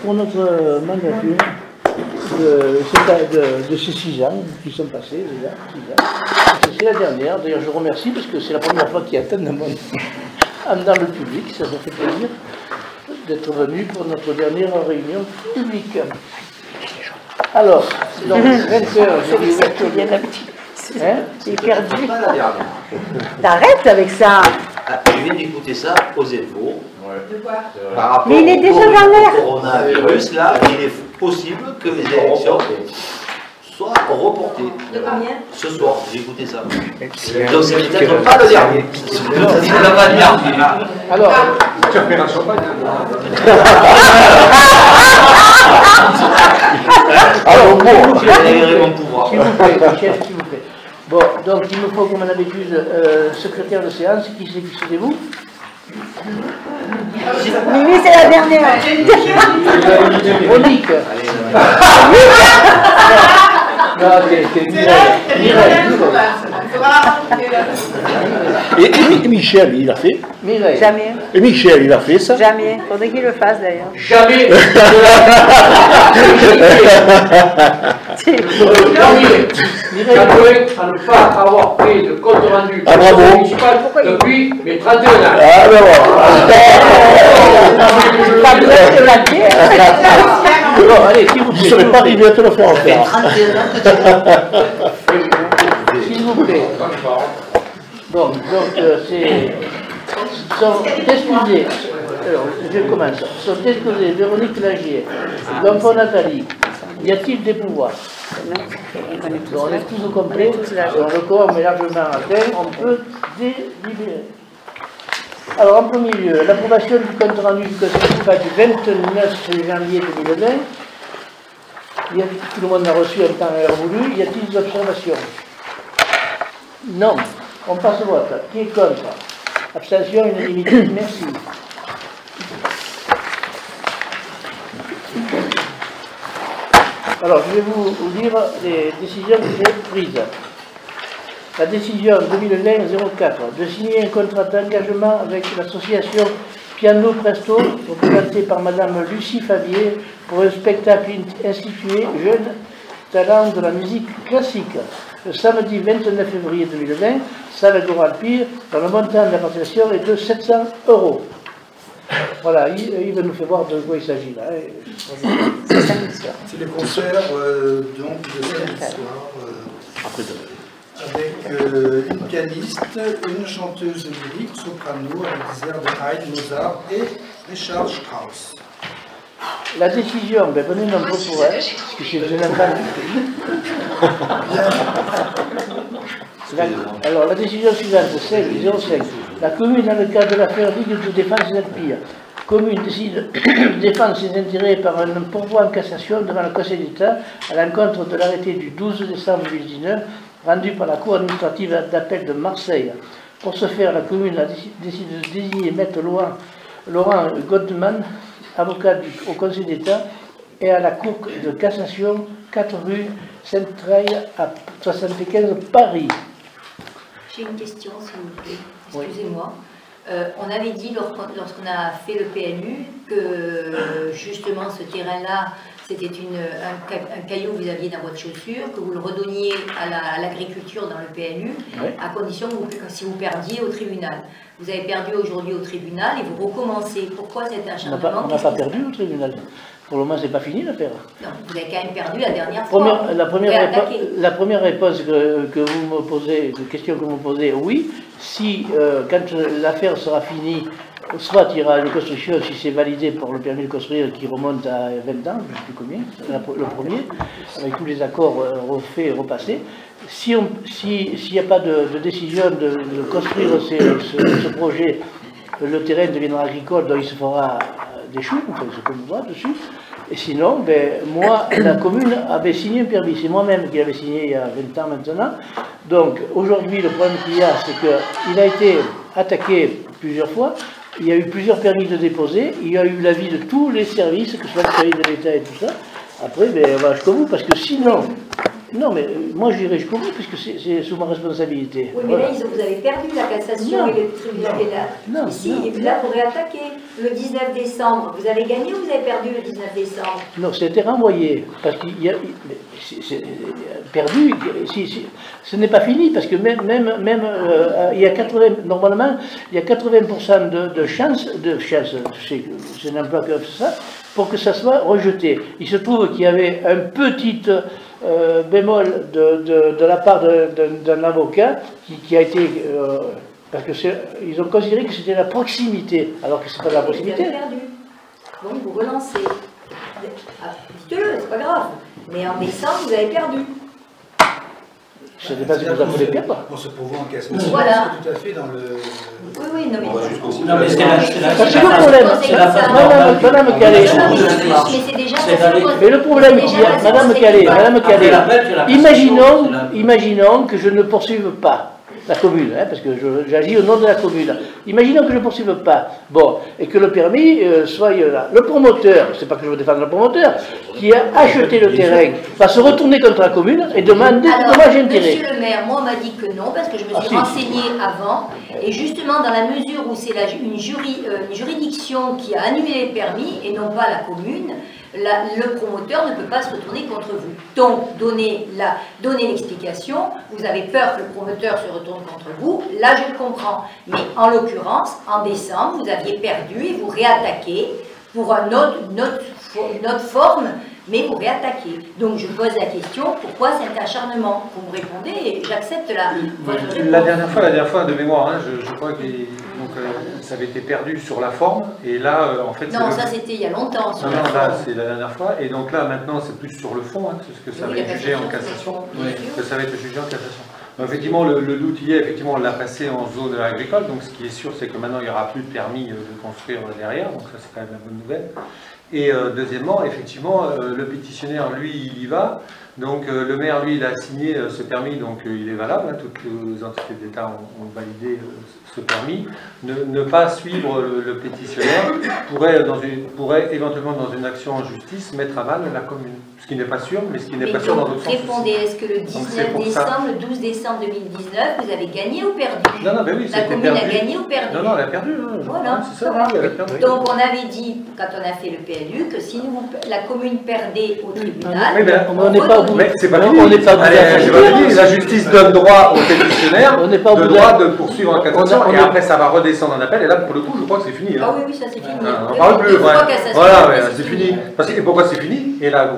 pour notre mandature de ces 6 ans qui sont passés déjà. 6 ans. C'est la dernière, d'ailleurs je remercie parce que c'est la première fois qu'il y a tant de monde dans le public, ça fait plaisir d'être venu pour notre dernière réunion publique. Alors, donc 20h, j'ai dit il est perdu. T'arrêtes avec ça. Je viens d'écouter ça aux infos. De quoi? Par rapport Mais il est déjà dans l'air. au coronavirus, là, il est possible que les élections soient reportées. De combien? Ce soir, j'ai écouté ça. Donc c'est peut-être pas le dernier. C'est peut-être pas le dernier. Alors, Tu as fait la champagne. Alors, bon, j'ai mon pouvoir. s'il vous plaît, chef, s'il vous plaît. Bon, donc il me faut, comme à l'habitude, secrétaire de séance. Qui c'est vous? Mimi, c'est la dernière. Monique. Non, c'est Mireille. Et Michel, il a fait. Mireille. Jamais. Et Michel, il a fait ça. Jamais. Faudrait qu'il le fasse d'ailleurs. Jamais. Mireille. À ne pas avoir pris de compte rendu Ah, bravo. municipal depuis mes 31 ans. Ah, ben Pas besoin de la dire. Bon, allez, s'il vous je ne plaît. serais pas arrivé à te le faire en faire. S'il vous plaît. Bon, donc c'est. Sont excusés. Alors, je commence. Sont excusés Véronique Lagier, l'enfant Nathalie. Y a-t-il des pouvoirs? On est tous au complet. Alors, le corps est largement atteint. On peut délibérer. Alors, en premier lieu, l'approbation du compte rendu du Conseil municipal du 29 janvier 2020. Tout le monde a reçu en temps et heure voulu. Y a-t-il des observations? Non. On passe au vote. Qui est contre? Abstention, unanimité. Merci. Alors, je vais vous lire les décisions que j'ai prises. La décision 2020-04 de signer un contrat d'engagement avec l'association Piano Presto, représentée par Madame Lucie Favier, pour un spectacle institué Jeunes talents de la musique classique. Le samedi 29 février 2020, salle Goral-Pire, dont le montant de la participation est de 700 €. Voilà, il va nous faire voir de quoi il s'agit là. C'est le concert donc de samedi soir avec une pianiste, une chanteuse lyrique, soprano, avec des airs de Haydn, Mozart et Richard Strauss. La décision, ben venez nombreux pour elle, parce que je n'aime pas. Alors la décision suivante, c'est 05. La commune, dans le cadre de l'affaire Ligue de défense des Alpilles, commune décide de défendre ses intérêts par un pourvoi en cassation devant le Conseil d'État à l'encontre de l'arrêté du 12 décembre 2019 rendu par la Cour administrative d'appel de Marseille. Pour ce faire, la commune a décidé de désigner Maître Laurent Godman, avocat au Conseil d'État et à la Cour de cassation 4 rue Sainte-Treille à 75 Paris. J'ai une question, s'il vous plaît. Excusez-moi. On avait dit, lorsqu'on a fait le PNU, que justement ce terrain-là, c'était un caillou que vous aviez dans votre chaussure, que vous le redonniez à l'agriculture dans le PNU, Oui. à condition que si vous perdiez au tribunal. Vous avez perdu aujourd'hui au tribunal et vous recommencez. Pourquoi cet acharnement? On n'a pas perdu au tribunal. Pour le moment, c'est pas fini l'affaire. Non, vous avez quand même perdu la dernière fois. La première réponse que vous me posez, de question que vous me posez, oui. Si, quand l'affaire sera finie, soit il y aura une construction, si c'est validé pour le permis de construire qui remonte à 20 ans, je ne sais plus combien, le premier, avec tous les accords refaits et repassés. S'il n'y a pas de décision de construire ce projet, le terrain deviendra agricole, donc il se fera des choux, enfin ce qu'on voit dessus. Et sinon, ben, moi, la commune avait signé un permis. C'est moi-même qui l'avais signé il y a 20 ans maintenant. Donc aujourd'hui, le problème qu'il y a, c'est qu'il a été attaqué plusieurs fois. Il y a eu plusieurs permis de déposer. Il y a eu l'avis de tous les services, que ce soit le service de l'État et tout ça. Après, ben, on va jusqu'au bout, parce que sinon... Non, mais moi j'irai jusqu'au bout, puisque c'est sous ma responsabilité. Oui, mais voilà. Là, vous avez perdu la cassation et le tribunal est là. Non, ici, non. et là, vous réattaquez. le 19 décembre, vous avez gagné ou vous avez perdu le 19 décembre? Non, c'était renvoyé, parce qu'il y a perdu, ce n'est pas fini, parce que même il y a 80, normalement, il y a 80% de chances, je n'emploie que ça, pour que ça soit rejeté. Il se trouve qu'il y avait un petit bémol de la part d'un avocat qui a été... parce qu'ils ont considéré que c'était la proximité, alors que ce n'est pas la proximité. Vous avez perdu. Donc vous relancez. Dites-le, c'est pas grave. Mais en décembre, vous avez perdu. Je ne sais pas si vous avez perdre. On se pourvoit en caisse. Voilà. C'est tout à fait dans le... Oui, non mais... Non, mais c'est Parce que le problème, Madame Calais, mais c'est déjà... mais le problème qu'il y a, Madame Calais, imaginons que je ne poursuive pas la commune, hein, parce que j'agis au nom de la commune. Imaginons que je ne poursuive pas, bon, et que le permis soit là. Le promoteur, c'est pas que je veux défendre le promoteur, qui a acheté le terrain, va se retourner contre la commune et demander des dommages et intérêts. Monsieur le maire, moi on m'a dit que non, parce que je me suis renseignée avant, et justement dans la mesure où c'est une juridiction qui a annulé les permis, et non pas la commune, le promoteur ne peut pas se retourner contre vous. Donc, donnez l'explication, vous avez peur que le promoteur se retourne contre vous, là je le comprends. Mais en l'occurrence, en décembre, vous aviez perdu et vous réattaquez pour une autre forme, mais vous réattaquez. Donc je pose la question, pourquoi cet acharnement? Vous me répondez et j'accepte votre réponse. La dernière fois, de mémoire, hein, je crois que ça avait été perdu sur la forme, et là, en fait... Non, ça c'était il y a longtemps. Non, là, c'est la dernière fois, et donc là, maintenant, c'est plus sur le fond, hein, parce que ça va être jugé en cassation. Que ça va être jugé en cassation. Donc, effectivement, le doute y est, effectivement, on l'a passé en zone agricole, donc ce qui est sûr, c'est que maintenant, il n'y aura plus de permis de construire derrière, donc ça, c'est quand même la bonne nouvelle. Et deuxièmement, effectivement, le pétitionnaire, lui, il y va. Donc le maire, lui, il a signé ce permis, donc il est valable. Hein, toutes les entités d'État ont validé ce permis. Ne pas suivre le pétitionnaire pourrait éventuellement, dans une action en justice, mettre à mal la commune. Ce qui n'est pas sûr, mais ce qui n'est pas sûr dans d'autres sens. Répondez, est-ce que le 19 décembre, le 12 décembre 2019, vous avez gagné ou perdu? Non, non, ben oui, la commune a gagné ou perdu? Non, non, elle a perdu. Voilà, c'est ça, oui, elle a perdu. Donc on avait dit, quand on a fait le PLU, que si la commune perdait au tribunal, on n'est pas au bout. Mais c'est pas fini. On n'est pas la justice donne droit au pétitionnaire le droit de poursuivre en cassation, et après ça va redescendre en appel, et là pour le coup je crois que c'est fini. Ah oui, ça c'est fini. On n'en parle plus. Voilà, c'est fini. Et pourquoi c'est fini? Et là,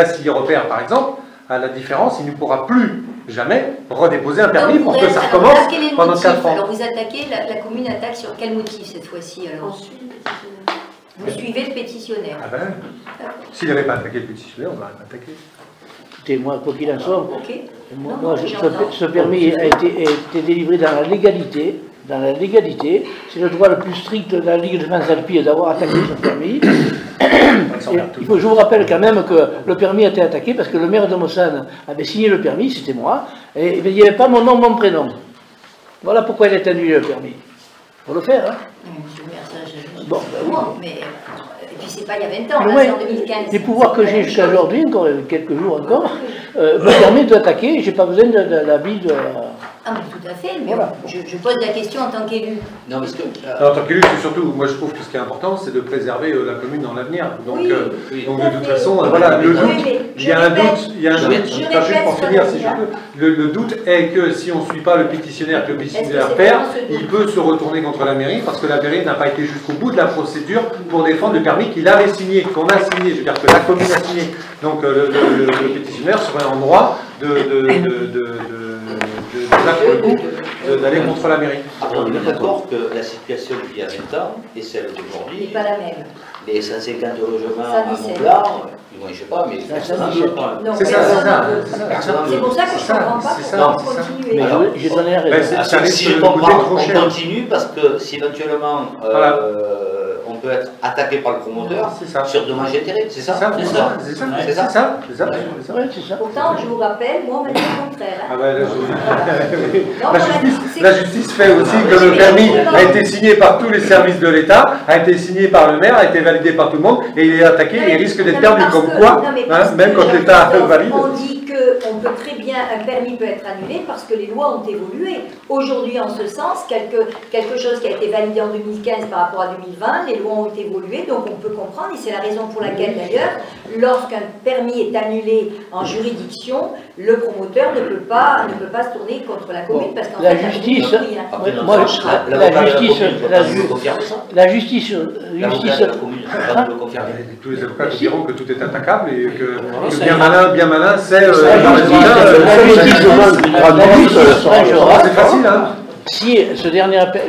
s'il repère par exemple, à la différence, il ne pourra plus jamais redéposer un permis pour que ça recommence pendant 4 ans. Alors vous attaquez, la commune attaque sur quel motif cette fois-ci alors? Vous suivez le pétitionnaire. Ah ben, s'il n'avait pas attaqué le pétitionnaire, on n'aurait pas attaqué. Écoutez, moi, quoi qu'il en soit, moi, ce permis a été délivré dans la légalité. Dans la légalité, c'est le droit le plus strict de la Ligue de France Alpes d'avoir attaqué ce permis. Je vous rappelle quand même que le permis a été attaqué parce que le maire de Mossane avait signé le permis, c'était moi, et il n'y avait pas mon nom, mon prénom. Voilà pourquoi il a annulé le permis. Faut le faire, hein. Monsieur le maire, ça, bon, oui. Mais et puis c'est pas il y a 20 ans, ouais, c'est en 2015. Les pouvoirs que j'ai jusqu'à aujourd'hui, encore quelques jours encore, me permettent d'attaquer, j'ai pas besoin de l'avis de... Ah mais tout à fait, mais voilà. je pose la question en tant qu'élu. Non, parce que... En tant qu'élu, c'est surtout, moi je trouve que ce qui est important, c'est de préserver la commune dans l'avenir. Donc, oui, donc de toute façon, voilà, le doute, il y a un doute, juste pour finir, si je peux, le doute est que si on ne suit pas le pétitionnaire, que le pétitionnaire perd, il peut se retourner contre la mairie, parce que la mairie n'a pas été jusqu'au bout de la procédure pour défendre le permis qu'il avait signé, qu'on a signé, je veux dire que la commune a signé. Donc le pétitionnaire serait en droit d'aller contre la mairie. On est d'accord que la situation d'il y a 20 ans et celle d'aujourd'hui n'est pas la même. Les 150 logements à Montblanc, moi je sais pas, mais c'est ça. C'est pour ça que je ne comprends pas pourquoi on continue. Mais j'ai donné la raison. Si je comprends, on continue parce que si éventuellement on peut être attaqué par le promoteur sur dommages et intérêts, c'est ça? C'est ça. Pourtant, je vous rappelle, moi on m'a dit le contraire. La justice fait aussi que le permis a été signé par tous les services de l'État, a été signé par le maire, a été validé par tout le monde, et il est attaqué et il risque d'être perdu. Comme quoi, même quand l'État valide. On dit qu'on peut très bien, un permis peut être annulé parce que les lois ont évolué. Aujourd'hui, en ce sens, quelque chose qui a été validé en 2015 par rapport à 2020, les lois règlements ont évolué, donc on peut comprendre, et c'est la raison pour laquelle d'ailleurs, lorsqu'un permis est annulé en juridiction, le promoteur ne peut pas se tourner contre la commune, parce qu'en la fait, justice, tous les avocats te diront que tout est attaquable et que bien malin, c'est c'est facile, hein. Si ce dernier appel,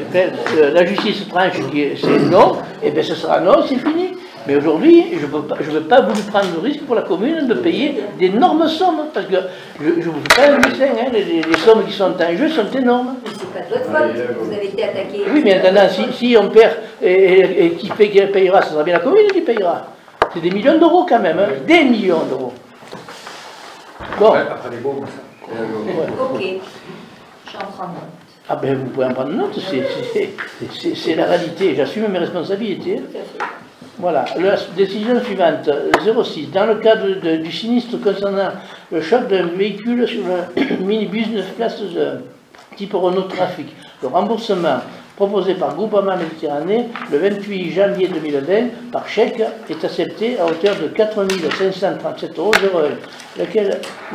la justice tranche, c'est non, et bien ce sera non, c'est fini. Mais aujourd'hui, je ne veux pas vous prendre le risque pour la commune de payer d'énormes sommes, parce que je ne vous fais pas un dessin, hein, les sommes qui sont en jeu sont énormes. Mais c'est pas de votre faute, vous avez été attaqué. Oui, mais maintenant, si on perd et qui payera, ce sera bien la commune qui payera. C'est des millions d'euros quand même, hein, des millions d'euros. Bon. Après les mots, ça. Ok, j'en prends note. Ah ben vous pouvez en prendre note, c'est la réalité, j'assume mes responsabilités. Voilà, la décision suivante, 06. Dans le cadre du sinistre concernant le choc d'un véhicule sur le minibus 9 places type Renault Trafic, le remboursement proposé par Groupama Méditerranée le 28 janvier 2020 par chèque est accepté à hauteur de 4 537,01 €,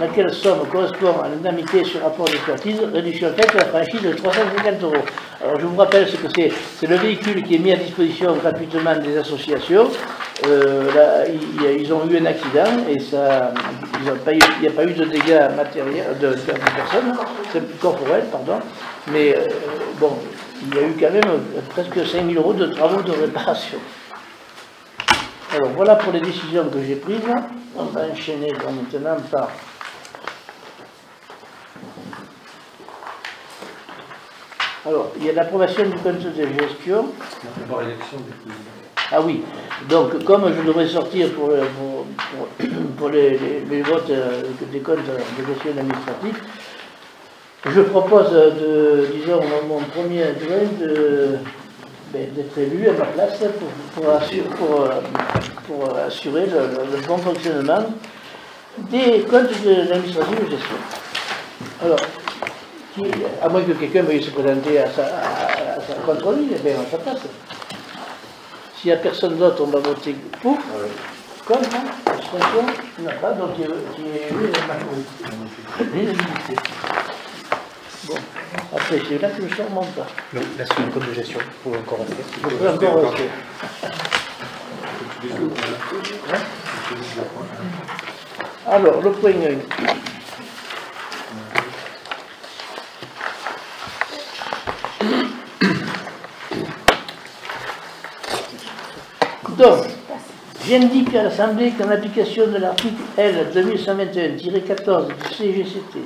laquelle somme correspond à l'indemnité sur rapport d'expertise, réduction faite à la franchise de 350 €. Alors je vous rappelle ce que c'est le véhicule qui est mis à disposition gratuitement des associations. Ils ont eu un accident et il n'y a pas eu de dégâts matériels de personnes, corporels, pardon, mais bon, il y a eu quand même presque 5 000 € de travaux de réparation. Alors voilà pour les décisions que j'ai prises. On va enchaîner maintenant par... Alors, il y a l'approbation du compte de gestion. Ah oui, donc comme je devrais sortir pour les votes des comptes de gestion administrative, je propose disons, mon premier adjoint d'être élu à ma place pour assurer le bon fonctionnement des comptes de l'administration de gestion. Alors, à moins que quelqu'un veuille se présenter à sa contrôle, eh bien à sa place. S'il n'y a personne d'autre, on va voter pour. Contre, abstention, il n'y en a pas, donc il est élu à ma l'unanimité. Bon, après c'est là que je sors mon pas. Non, là c'est une compte de gestion, il faut encore rester. Je peux encore rester. Alors, le point 1. Donc, j'indique à l'Assemblée qu'en application de l'article L 2121-14 du CGCT,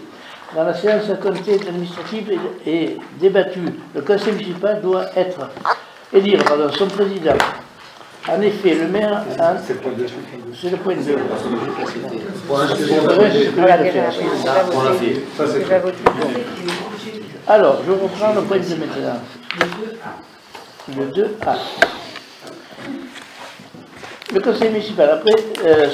dans la séance à compter administrative et débattue, le conseil municipal doit élire son président. En effet, le maire a... C'est le point 2. Alors, je reprends le point 2 maintenant. Le 2A. Le conseil municipal, après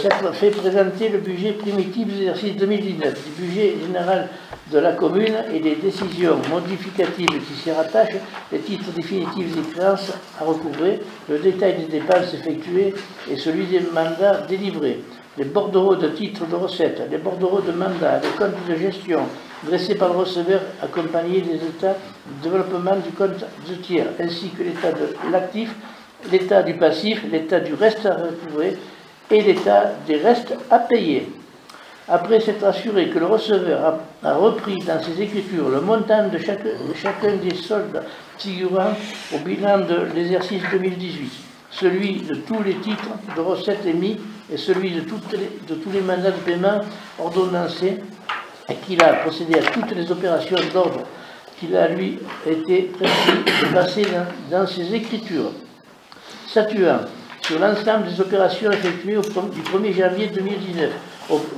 s'être fait présenter le budget primitif de l'exercice 2019, du budget général de la commune et des décisions modificatives qui s'y rattachent, les titres définitifs des créances à recouvrer, le détail des dépenses effectuées et celui des mandats délivrés, les bordereaux de titres de recettes, les bordereaux de mandats, les comptes de gestion dressés par le receveur accompagnés des états de développement du compte de tiers, ainsi que l'état de l'actif, l'état du passif, l'état du reste à recouvrer et l'état des restes à payer. Après s'être assuré que le receveur a repris dans ses écritures le montant de chacun des soldes figurant au bilan de l'exercice 2018, celui de tous les titres de recettes émis et celui de tous les mandats de paiement ordonnancés, et qu'il a procédé à toutes les opérations d'ordre qu'il a lui été prescrit de passer dans ses écritures, statuant sur l'ensemble des opérations effectuées du 1er janvier 2019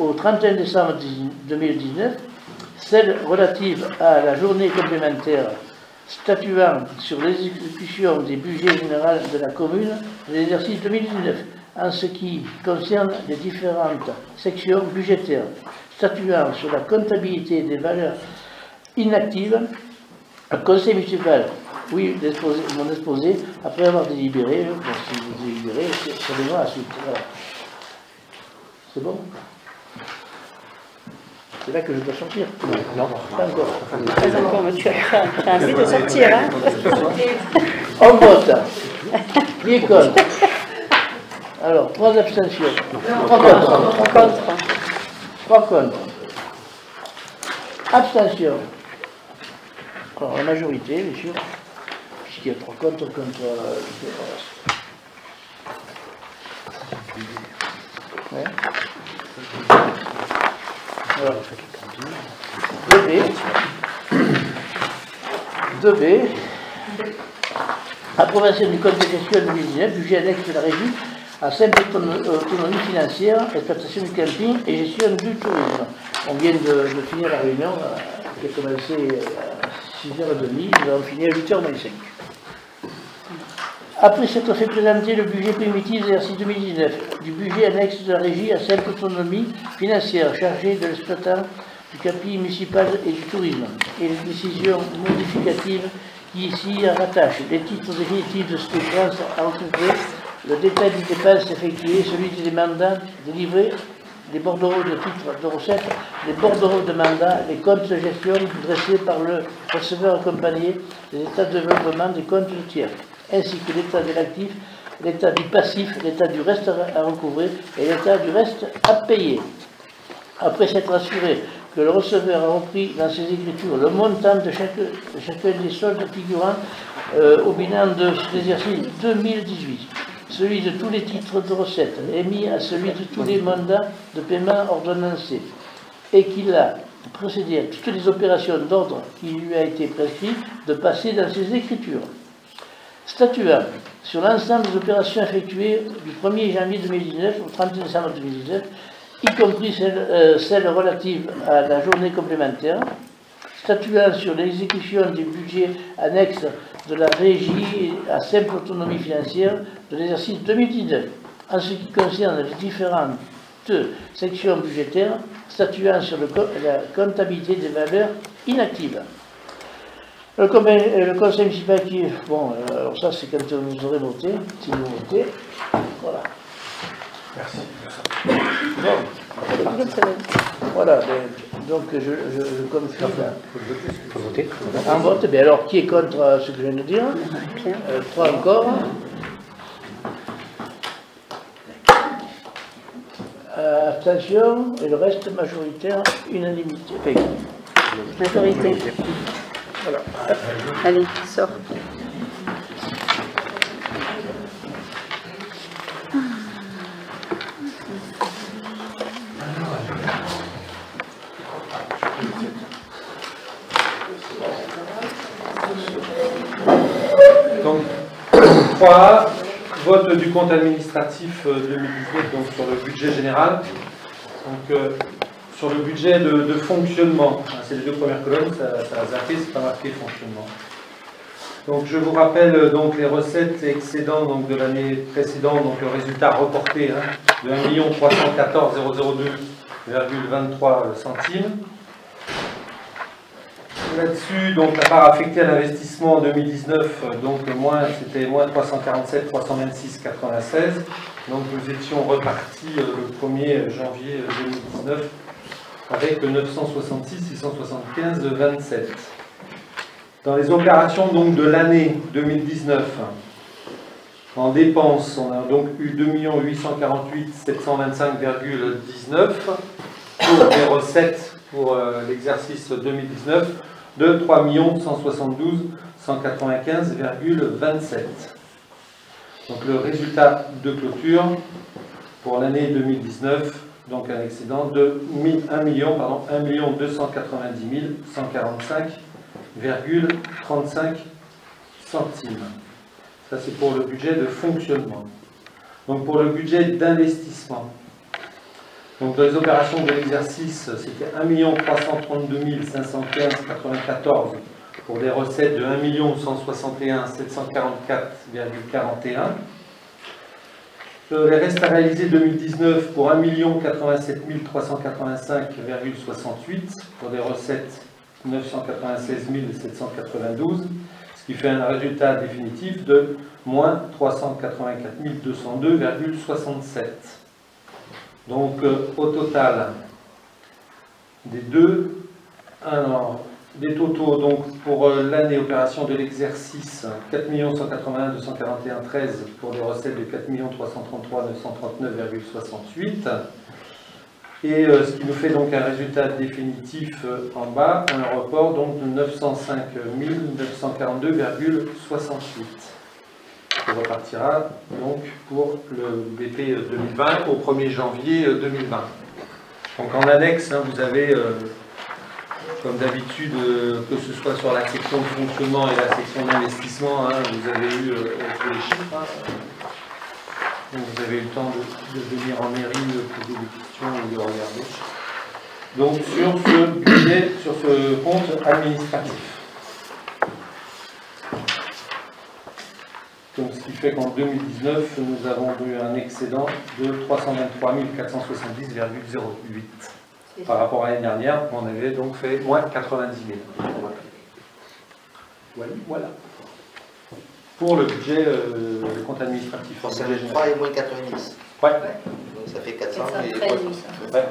au 31 décembre 2019, celles relatives à la journée complémentaire, statuant sur l'exécution des budgets généraux de la commune de l'exercice 2019 en ce qui concerne les différentes sections budgétaires, statuant sur la comptabilité des valeurs inactives. Le conseil municipal, oui, mon exposé, après avoir délibéré, bon, si verrez, ça viendra ensuite. Voilà. C'est bon? C'est là que je dois sortir? Non, pas encore. Pas encore, mais tu as envie de sortir, hein? On vote. Qui est contre? Alors, 3 abstentions. 3 contre. 3 contre. Abstention. Alors, la majorité, bien sûr, puisqu'il y a 3 contre le reste. Ouais. Alors, 2B. Approbation du code de gestion 2019, budget annexe de la régie à simple autonomie financière, exploitation du camping et gestion du tourisme. On vient de finir la réunion qui a commencé à 6h30, nous avons fini à 8h25. Après s'être fait présenter le budget primitif de l'exercice 2019, du budget annexe de la régie à simple autonomie financière chargée de l'exploitant du camping municipal et du tourisme, et les décisions modificatives qui ici rattachent, les titres définitifs de ce que France a recouvré, le détail des dépenses effectuées, celui des mandats délivrés, les bordereaux de titres de recettes, les bordereaux de mandats, les comptes de gestion dressés par le receveur accompagné, les états de développement des comptes de tiers, ainsi que l'état de l'actif, l'état du passif, l'état du reste à recouvrer et l'état du reste à payer. Après s'être assuré que le receveur a repris dans ses écritures le montant de chacun des soldes figurant au bilan de l'exercice 2018, celui de tous les titres de recettes émis à celui de tous les mandats de paiement ordonnancés, et qu'il a procédé à toutes les opérations d'ordre qui lui a été prescrit de passer dans ses écritures. Statuant sur l'ensemble des opérations effectuées du 1er janvier 2019 au 30 décembre 2019, y compris celles relatives à la journée complémentaire, statuant sur l'exécution des budgets annexes de la régie à simple autonomie financière de l'exercice 2019, en ce qui concerne les différentes sections budgétaires, statuant sur la comptabilité des valeurs inactives. Le conseil municipal qui... Bon, alors ça c'est quand vous aurez voté, si vous votez. Voilà. Merci. Bon. Voilà, donc je confirme. Il faut voter. En vote, bien alors qui est contre ce que je viens de dire? 3 encore. Abstention, et le reste majoritaire, unanimité. Majorité. Voilà. Allez, sors. Donc, 3, vote du compte administratif 2019 donc sur le budget général. Donc, sur le budget de fonctionnement, c'est les 2 premières colonnes, ça a zappé, c'est pas marqué fonctionnement. Donc, je vous rappelle donc les recettes et excédents donc, de l'année précédente, donc le résultat reporté de 1 314 002,23 centimes. Là-dessus, donc la part affectée à l'investissement en 2019, donc c'était moins 347 326,96. Donc nous étions repartis le 1er janvier 2019 avec 966 675,27. Dans les opérations donc de l'année 2019, en dépenses, on a donc eu 2 848 725,19 pour des recettes pour l'exercice 2019 de 3 172 195,27. Donc le résultat de clôture pour l'année 2019, donc un excédent de 1 290 145,35 centimes. Ça c'est pour le budget de fonctionnement. Donc pour le budget d'investissement, donc dans les opérations de l'exercice, c'était 1 332 515,94 pour des recettes de 1 161 744,41. Les restes à réaliser 2019 pour 1 87 385,68 pour des recettes 996 792, ce qui fait un résultat définitif de moins 384 202,67. Donc au total des deux, alors des totaux donc pour l'année opération de l'exercice 4 181 241 13 pour des recettes de 4 333 939,68 et ce qui nous fait donc un résultat définitif en bas, un report donc de 905 942,68 qui repartira donc pour le BP 2020 au 1er janvier 2020. Donc en annexe, hein, vous avez comme d'habitude, que ce soit sur la section de fonctionnement et la section d'investissement, hein, vous avez eu tous les chiffres. Hein. Donc vous avez eu le temps de venir en mairie, de poser des questions ou de regarder. Donc sur ce budget, sur ce compte administratif. Donc, ce qui fait qu'en 2019, nous avons eu un excédent de 323 470,08. Par rapport à l'année dernière, on avait donc fait moins 90 000. Voilà. Pour le budget, le compte administratif. 3 et moins 90. Ouais. Donc ça fait 400 et 413 ouais.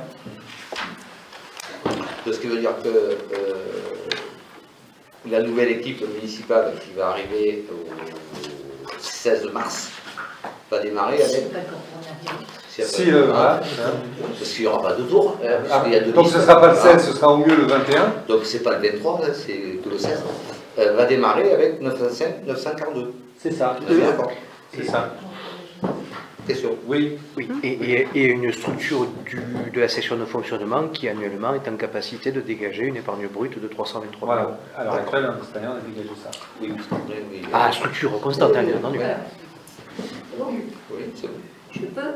Ce qui veut dire que la nouvelle équipe municipale qui va arriver au 16 mars va démarrer avec... Voilà. Parce qu'il n'y aura pas de tour. Il y a deux donc listes. ce ne sera pas le 16, ce sera au mieux le 21. Donc c'est pas le 23, c'est que le 16. Va démarrer avec 942. C'est ça. C'est ça. Question. Oui. Et une structure de la section de fonctionnement qui annuellement est en capacité de dégager une épargne brute de 323 voilà. euros. Alors actuelle, cette année, on a dégagé ça. Oui. Ah, structure constante, bien entendu. Voilà. Oui, c'est bon. Je peux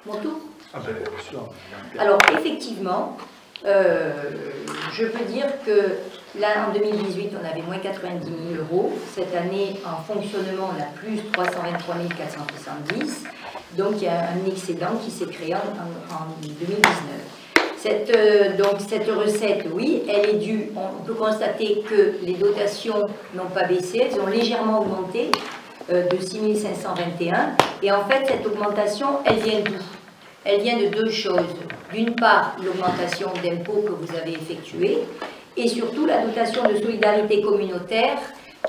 mon tour? Ah ben, bien sûr. Alors, effectivement, je peux dire que là, en 2018, on avait moins 90 000 euros. Cette année, en fonctionnement, on a plus 323 470. Donc, il y a un excédent qui s'est créé en 2019. Donc, cette recette, oui, elle est due. On peut constater que les dotations n'ont pas baissé, elles ont légèrement augmenté de 6 521. Et en fait, cette augmentation, elle vient d'où? Elle vient de deux choses. D'une part, l'augmentation d'impôts que vous avez effectuée, et surtout la dotation de solidarité communautaire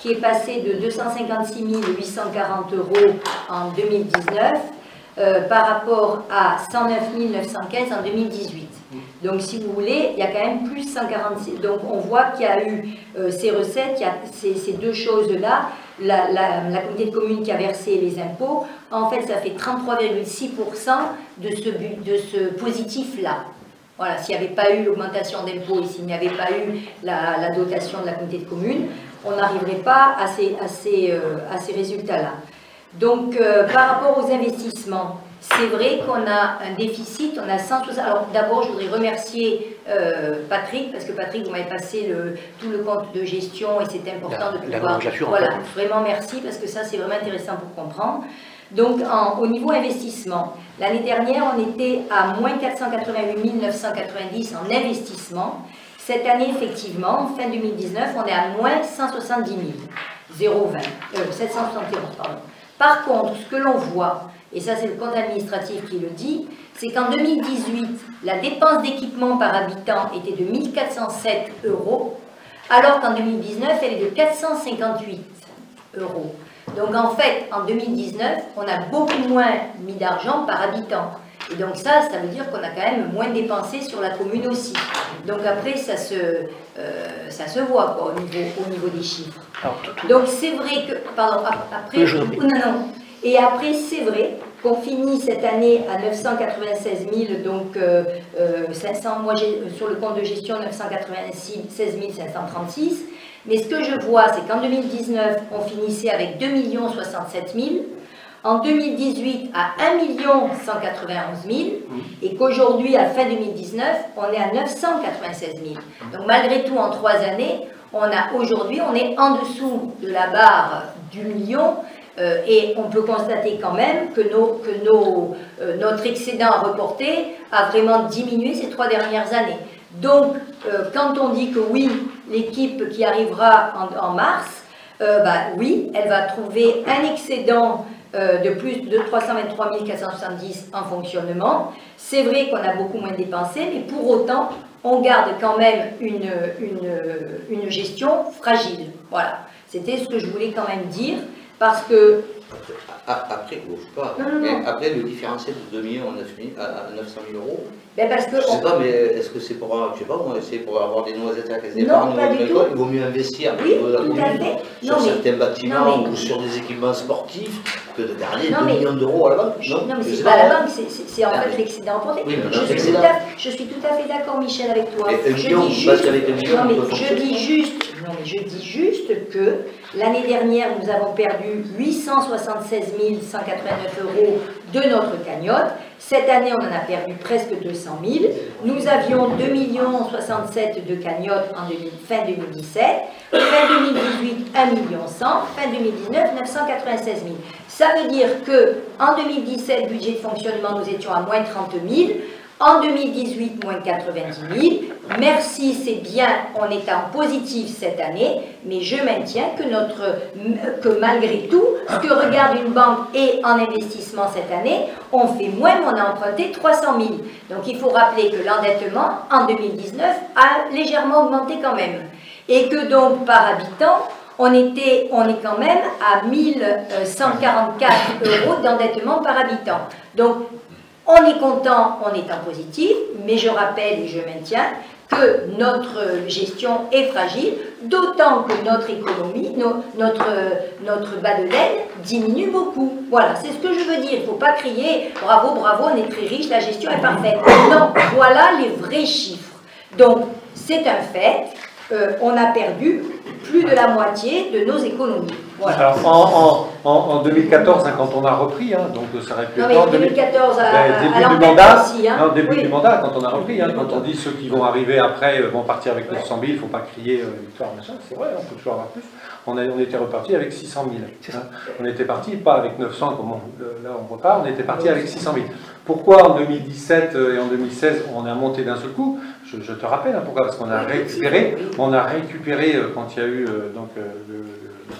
qui est passée de 256 840 euros en 2019 par rapport à 109 915 en 2018. Donc si vous voulez, il y a quand même plus 146. Donc on voit qu'il y a eu ces recettes, il y a ces deux choses-là. La communauté de communes qui a versé les impôts, en fait ça fait 33,6% de ce positif-là. Voilà, s'il n'y avait pas eu l'augmentation d'impôts et s'il n'y avait pas eu la dotation de la communauté de communes, on n'arriverait pas à ces résultats-là. Donc, par rapport aux investissements, c'est vrai qu'on a un déficit, on a 160... Alors, d'abord, je voudrais remercier Patrick, parce que Patrick, vous m'avez passé tout le compte de gestion et c'est important de pouvoir... Voilà, vraiment merci, parce que ça, c'est vraiment intéressant pour comprendre. Donc, au niveau investissement, l'année dernière, on était à moins 488 990 en investissement. Cette année, effectivement, fin 2019, on est à moins 170 020, 771, pardon. Par contre, ce que l'on voit, et ça c'est le compte administratif qui le dit, c'est qu'en 2018, la dépense d'équipement par habitant était de 1407 euros, alors qu'en 2019, elle est de 458 euros. Donc en fait, en 2019, on a beaucoup moins mis d'argent par habitant. Et donc ça veut dire qu'on a quand même moins dépensé sur la commune aussi. Donc après, ça se voit quoi, au niveau des chiffres. Donc c'est vrai que... Pardon, après... Non. Et après, c'est vrai qu'on finit cette année à 996 000, donc 500, moi j'ai sur le compte de gestion 996 536. Mais ce que je vois, c'est qu'en 2019, on finissait avec 2 067 000. En 2018, à 1 191 000, et qu'aujourd'hui, à fin 2019, on est à 996 000. Donc malgré tout, en 3 années, aujourd'hui, on est en dessous de la barre du million, et on peut constater quand même que notre excédent à reporter a vraiment diminué ces 3 dernières années. Donc, quand on dit que oui, l'équipe qui arrivera en mars, Oui, elle va trouver un excédent de plus de 323 470 en fonctionnement. C'est vrai qu'on a beaucoup moins dépensé, mais pour autant, on garde quand même une gestion fragile. Voilà, c'était ce que je voulais quand même dire, parce que... Après, après le différentiel de 2 millions à 900 000 euros, parce que je ne sais pas, mais est-ce que c'est pour, je sais pas, c'est pour avoir des noisettes à la caisse d'épargne? Non, pas du tout. Il vaut mieux investir sur certains bâtiments ou sur des équipements sportifs que de garder 2 millions d'euros à la banque. Non, mais c'est pas à la banque, c'est en fait l'excédent emprunté. Je suis tout à fait d'accord, Michel, avec toi. Je dis juste que l'année dernière, nous avons perdu 876 189 euros de notre cagnotte. Cette année, on en a perdu presque 200 000. Nous avions 2 67 000 de cagnotte fin 2017. Fin 2018, 1 100 000. Fin 2019, 996 000. Ça veut dire qu'en 2017, budget de fonctionnement, nous étions à moins 30 000. En 2018, moins 90 000. Merci, c'est bien, on est en positif cette année, mais je maintiens que malgré tout, ce que regarde une banque et en investissement cette année, on fait moins, mais on a emprunté 300 000. Donc il faut rappeler que l'endettement, en 2019, a légèrement augmenté quand même. Et que donc, par habitant, on est quand même à 1144 euros d'endettement par habitant. Donc, on est content, on est en positif, mais je rappelle et je maintiens que notre gestion est fragile, d'autant que notre économie, notre bas de laine diminue beaucoup. Voilà, c'est ce que je veux dire. Il ne faut pas crier « bravo, bravo, on est très riche, la gestion est parfaite ». Non, voilà les vrais chiffres. Donc, c'est un fait, on a perdu plus de la moitié de nos économies. Voilà. Alors, en 2014, quand on a repris, donc ça aurait pu être en 2014 début du mandat, quand on a repris, quand on dit ceux qui vont arriver après vont partir avec 900 000, il ne faut pas crier victoire, machin, c'est vrai, on peut toujours avoir plus. On était reparti avec 600 000. On était parti, pas avec 900, comme là on repart, on était parti avec 600 000. Pourquoi en 2017 et en 2016 on a monté d'un seul coup? Je te rappelle pourquoi, parce qu'on a récupéré, quand il y a eu le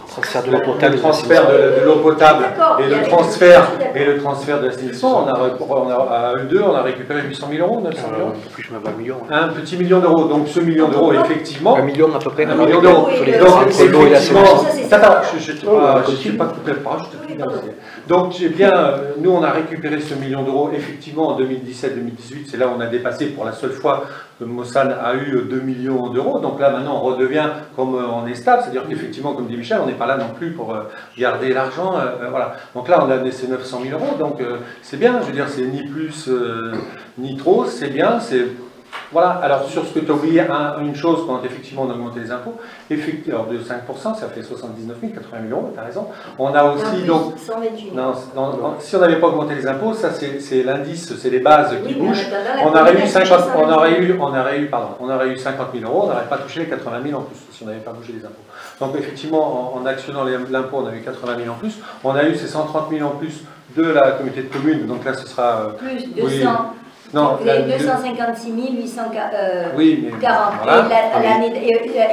transfert de l'eau potable et le transfert de l'assainissement, à eux deux, on a récupéré 800 000 euros, 900 000 euros. Plus même un million. Un petit million d'euros. Donc ce million d'euros, effectivement. Un million à peu près. Un million d'euros. Donc effectivement. Attends, je ne suis pas coupé le parole, je te prie d'inviter. Donc nous on a récupéré ce million d'euros effectivement en 2017-2018, c'est là où on a dépassé pour la seule fois que Mossan a eu 2 millions d'euros. Donc là maintenant on redevient comme on est stable, c'est-à-dire qu'effectivement comme dit Michel, on n'est pas là non plus pour garder l'argent. Voilà. Donc là on a laissé 900 000 euros, donc c'est bien, je veux dire c'est ni plus ni trop, c'est bien, c'est... Voilà, alors sur ce que tu as oublié, une chose, quand effectivement on a augmenté les impôts, alors de 5%, ça fait 79 000, 80 000 euros, tu as raison. On a aussi donc... si on n'avait pas augmenté les impôts, ça c'est l'indice, c'est les bases qui bougent. On aurait eu 50 000 euros, on n'aurait pas touché les 80 000 en plus, si on n'avait pas bougé les impôts. Donc effectivement, en actionnant l'impôt, on a eu 80 000 en plus. On a eu ces 130 000 en plus de la communauté de communes, donc là ce sera... Plus 200. Non, vous avez 256 840. Oui, mais voilà.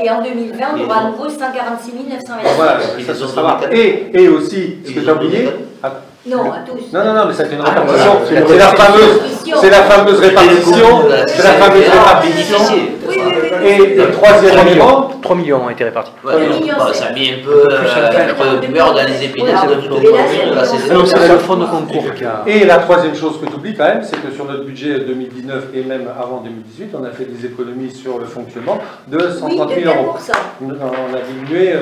Et en 2020, on aura à nouveau 146 920. Voilà, ça sera là. Et aussi, ce que tu as oublié... Non, à tous. Non, mais c'est une répartition. C'est la fameuse répartition. C'est la fameuse répartition. Et le troisième élément... 3 millions ont été répartis. Ça a mis un peu du beurre dans les épinards de toute c'est le fonds de concours qui a... Et la troisième chose que tu oublies quand même, c'est que sur notre budget 2019 et même avant 2018, on a fait des économies sur le fonctionnement de 130 000 euros. On a diminué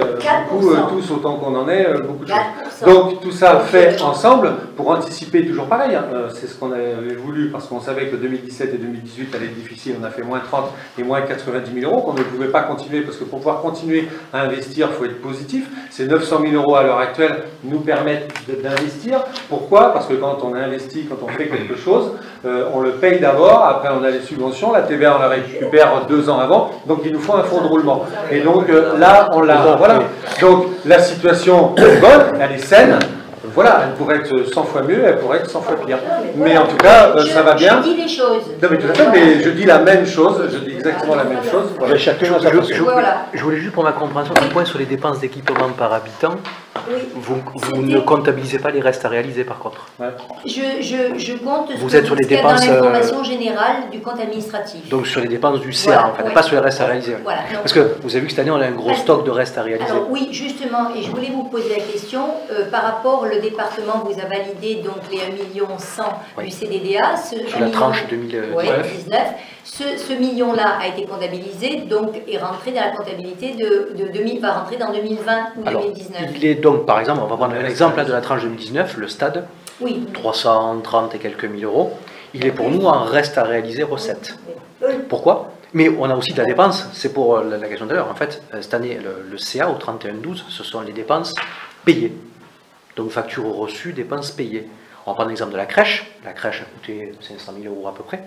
beaucoup, tous autant qu'on en est, beaucoup de choses. Donc tout ça fait ensemble pour anticiper toujours pareil. C'est ce qu'on avait voulu parce qu'on savait que 2017 et 2018 allaient être difficiles. On a fait moins 30 et moins 90 000 euros qu'on ne pouvait pas continuer parce que pour pouvoir continuer à investir, il faut être positif. Ces 900 000 euros à l'heure actuelle nous permettent d'investir. Pourquoi? Parce que quand on investit, quand on fait quelque chose, on le paye d'abord, après on a les subventions, la TVA on la récupère 2 ans avant, donc il nous faut un fonds de roulement. Et donc là, on l'a... Voilà. Donc la situation est bonne, elle est saine. voilà, elle pourrait être 100 fois mieux, elle pourrait être 100 fois pire. Mais en tout cas, ça va bien. Je dis les choses. Non, mais tout à fait, mais je dis la même chose, je dis exactement la même chose. Voilà. Chacun a sa façon. Je voulais juste pour ma compréhension un point sur les dépenses d'équipement par habitant. Vous ne comptabilisez pas les restes à réaliser par contre. Ouais. Je compte vous êtes sur les dépenses dans l'information générale du compte administratif. Donc sur les dépenses du CA, en fait, pas sur les restes à réaliser. Voilà. Parce que vous avez vu que cette année on a un gros stock de restes à réaliser. Alors oui, justement, et je voulais vous poser la question, par rapport, le département vous a validé donc les 1,1 million du CDDA. Sur la tranche 2019. Ce million-là a été comptabilisé, donc est rentré dans la comptabilité va rentrer dans 2020 ou alors, 2019. Il est donc, par exemple, on va prendre un exemple de la tranche 2019, le stade, 330 et quelques mille euros, il est pour nous en reste à réaliser recette. Pourquoi? Mais on a aussi de la dépense, c'est pour la question de l'heure. En fait, cette année, le CA au 31-12, ce sont les dépenses payées. Donc facture reçue, dépenses payées. On va prendre l'exemple de la crèche. La crèche a coûté 500 000 euros à peu près.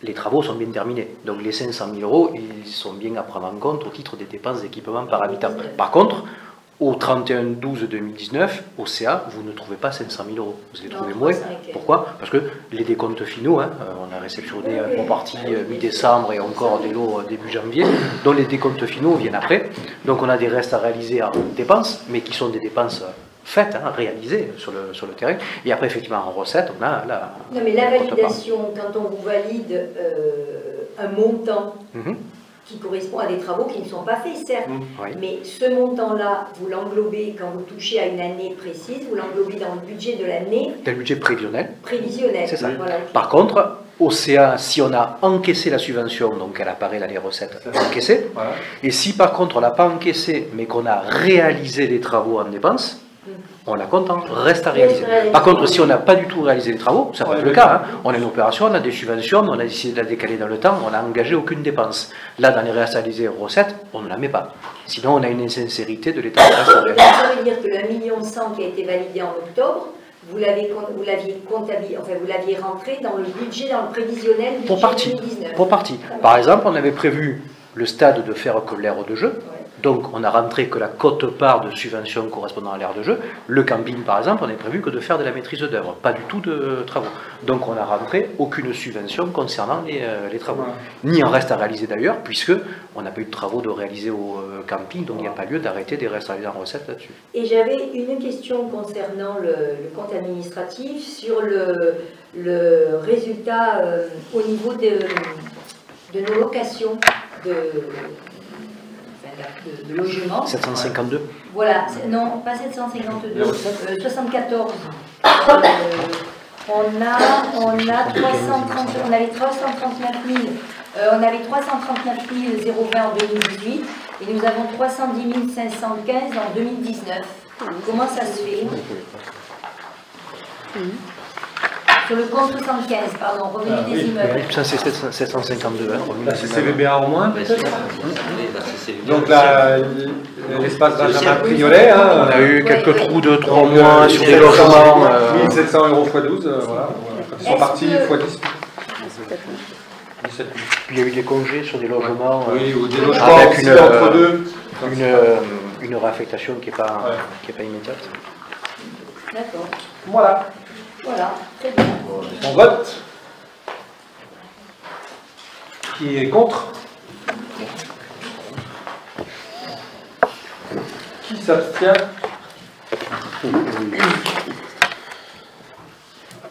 Les travaux sont bien terminés. Donc les 500 000 euros, ils sont bien à prendre en compte au titre des dépenses d'équipement par habitant. Par contre, au 31-12-2019, au CA, vous ne trouvez pas 500 000 euros. Vous les trouvez moins. Pourquoi? Parce que les décomptes finaux, on a réceptionné en partie mi-décembre et encore des lots début janvier, donc les décomptes finaux viennent après. Donc on a des restes à réaliser en dépenses, mais qui sont des dépenses faites, réalisées sur le terrain. Et après, effectivement, en recette, on a la... Non, mais la validation, quand on vous valide un montant qui correspond à des travaux qui ne sont pas faits, certes, mais ce montant-là, vous l'englobez, quand vous touchez à une année précise, vous l'englobez dans le budget de l'année. Dans le budget prévisionnel. Prévisionnel. C'est ça. Voilà. Par contre, au CA, si on a encaissé la subvention, donc elle apparaît dans les recettes encaissées, et si par contre on n'a pas encaissé, mais qu'on a réalisé les travaux en dépenses, on la compte en reste à réaliser. Par contre, si on n'a pas du tout réalisé les travaux, ça peut être le cas, on a une opération, on a des subventions, on a décidé de la décaler dans le temps, on n'a engagé aucune dépense. Là, dans les restes à réaliser recettes, on ne la met pas. Sinon, on a une insincérité de l'État. Ça veut dire que le 1,1 million qui a été validé en octobre, vous l'aviez comptabilisé, enfin vous l'aviez rentré dans le budget, dans le prévisionnel du budget 2019. Pour partie. Par exemple, on avait prévu le stade de faire que l'aire de jeu. Donc, on a rentré que la quote-part de subvention correspondant à l'aire de jeu. Le camping, par exemple, on n'est prévu que de faire de la maîtrise d'œuvre, pas du tout de travaux. Donc, on n'a rentré aucune subvention concernant les travaux. Ni en reste à réaliser d'ailleurs, puisque on n'a pas eu de travaux de réaliser au camping, donc il n'y a pas lieu d'arrêter des restes à réaliser en recette là-dessus. Et j'avais une question concernant le compte administratif sur le résultat au niveau de nos locations de logement. 752. Voilà, non, pas 752, 74. On avait 339 000, on avait 339 020 en 2018 et nous avons 310 515 en 2019. Comment ça se fait? Sur le compte 75, pardon, revenu des immeubles. Ça c'est 752, c'est CVBA en moins peut-être. Donc l'espace Benjamin Priolet. On a eu quelques trous de 3 mois sur des logements. 1700 euros x 12, voilà. Ils sont partis x 10. Puis il y a eu des congés sur des logements. Oui, ou des logements avec entre deux. Une réaffectation qui n'est pas immédiate. D'accord. Voilà. Voilà, très bien. On vote. Qui est contre? Qui s'abstient?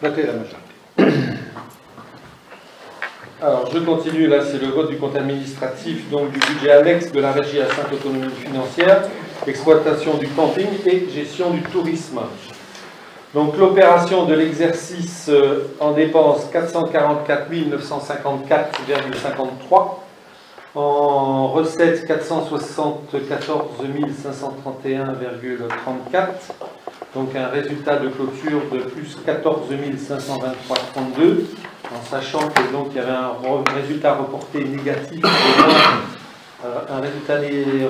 Votez la majorité. Alors, je continue, là, c'est le vote du compte administratif, donc du budget annexe de la régie à Sainte-Autonomie financière, exploitation du camping et gestion du tourisme. Donc l'opération de l'exercice en dépenses 444 954,53, en recettes 474 531,34, donc un résultat de clôture de plus 14 523,32, en sachant que donc il y avait un résultat reporté négatif, un résultat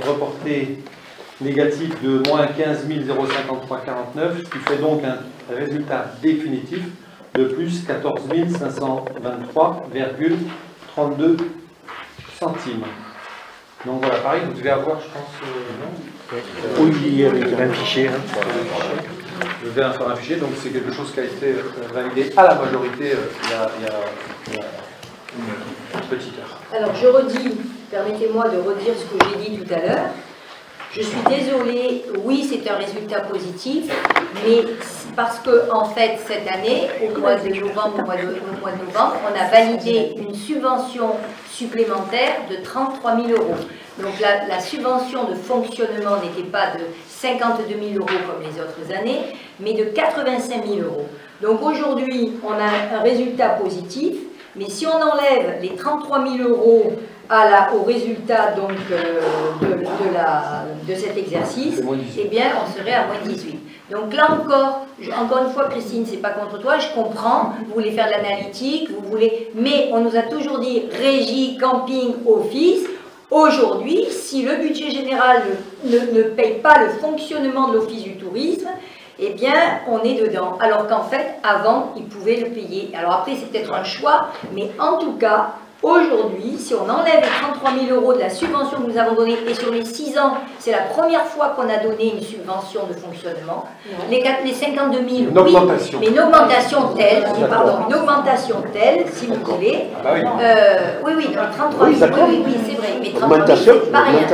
reporté négatif de moins 15 053,49, ce qui fait donc un résultat définitif de plus 14 523,32 centimes. Donc voilà, pareil, vous devez avoir, je pense, oui, il y avait un fichier. Je vais en faire un fichier, donc c'est quelque chose qui a été validé à la majorité il y a une petite heure. Alors je redis, permettez-moi de redire ce que j'ai dit tout à l'heure. Je suis désolée, oui c'est un résultat positif, mais parce que en fait cette année, au mois de novembre, on a validé une subvention supplémentaire de 33 000 €. Donc la subvention de fonctionnement n'était pas de 52 000 € comme les autres années, mais de 85 000 €. Donc aujourd'hui, on a un résultat positif, mais si on enlève les 33 000 € au résultat donc, de cet exercice, eh bien on serait à moins 18. Donc là encore une fois Christine, c'est pas contre toi, je comprends, vous voulez faire de l'analytique, mais on nous a toujours dit régie, camping, office. Aujourd'hui, si le budget général ne paye pas le fonctionnement de l'office du tourisme, eh bien, on est dedans. Alors qu'en fait, avant, ils pouvaient le payer. Alors après, c'est peut-être un choix, mais en tout cas, aujourd'hui, si on enlève les 33 000 € de la subvention que nous avons donnée, et sur les 6 ans, c'est la première fois qu'on a donné une subvention de fonctionnement, les 52 000, une augmentation. Mais une augmentation telle, si vous voulez. Oui, dans 33 000, oui, c'est vrai, mais 33 000, c'est pas rien.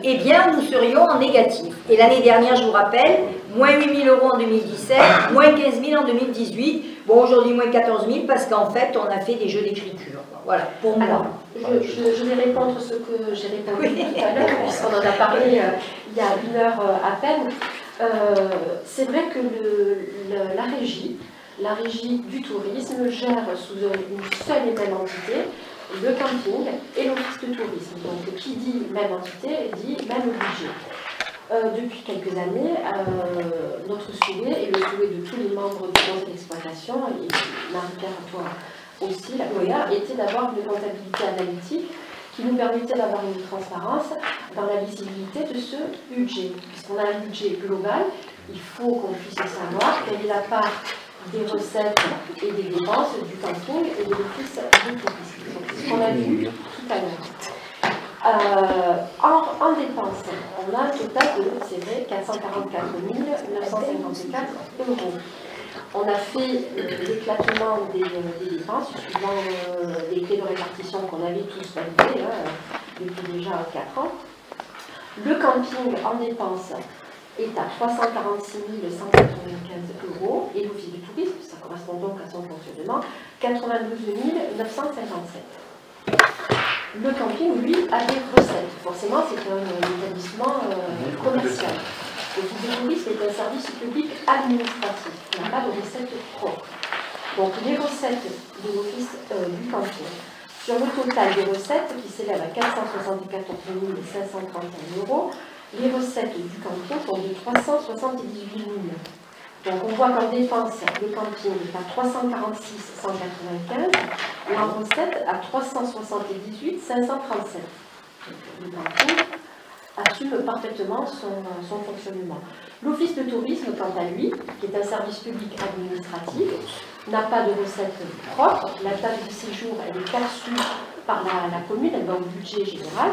Eh bien, nous serions en négatif. Et l'année dernière, je vous rappelle, moins 8 000 € en 2017, moins 15 000 en 2018. Bon, aujourd'hui, moins 14 000 parce qu'en fait, on a fait des jeux d'écriture. Voilà, pour moi. Alors, je vais répondre ce que j'ai répondu tout à l'heure, puisqu'on en a parlé il y a 1 heure à peine. C'est vrai que la régie du tourisme gère sous une seule et même entité le camping et l'office de tourisme. Donc, qui dit même entité dit même budget. Depuis quelques années, notre souhait et le souhait de tous les membres du conseil d'exploitation, et Marie-Pierre, toi aussi, la COEA, était d'avoir une comptabilité analytique qui nous permettait d'avoir une transparence dans la visibilité de ce budget. Puisqu'on a un budget global, il faut qu'on puisse savoir quelle est la part des recettes et des dépenses du camping et de l'office du tourisme. C'est ce qu'on a vu tout à l'heure. En dépenses, on a un total de, c'est vrai, 444 954 €. On a fait l'éclatement des dépenses suivant les clés de répartition qu'on avait tous validées depuis déjà 4 ans. Le camping en dépenses est à 346 195 € et l'office du tourisme, ça correspond donc à son fonctionnement, 92 957. Le camping, lui, a des recettes. Forcément, c'est un établissement commercial. L'office de tourisme est un service public administratif. Il n'a pas de recettes propres. Donc, les recettes de l'office du camping, sur le total des recettes qui s'élèvent à 474 531 €, les recettes du camping sont de 378 000. Donc on voit qu'en dépense, le camping est à 346 195, et en recette à 378 537. Le camping assume parfaitement son fonctionnement. L'office de tourisme, quant à lui, qui est un service public administratif, n'a pas de recettes propres. La taxe de séjour, elle est perçue par la commune, elle va au budget général.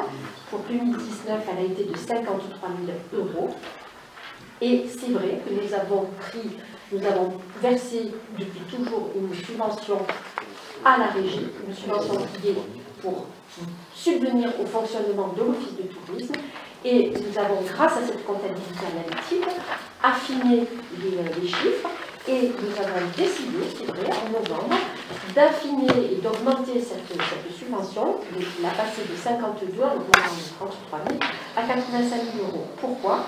Pour 2019, elle a été de 53 000 €. Et c'est vrai que nous avons versé depuis toujours une subvention à la régie, une subvention qui est pour subvenir au fonctionnement de l'office de tourisme. Et nous avons, grâce à cette comptabilité analytique, affiné les chiffres et nous avons décidé, c'est vrai, en novembre, d'affiner et d'augmenter cette subvention, de la passer de 52 en augmentant de 33 000 à 85 000 €. Pourquoi ?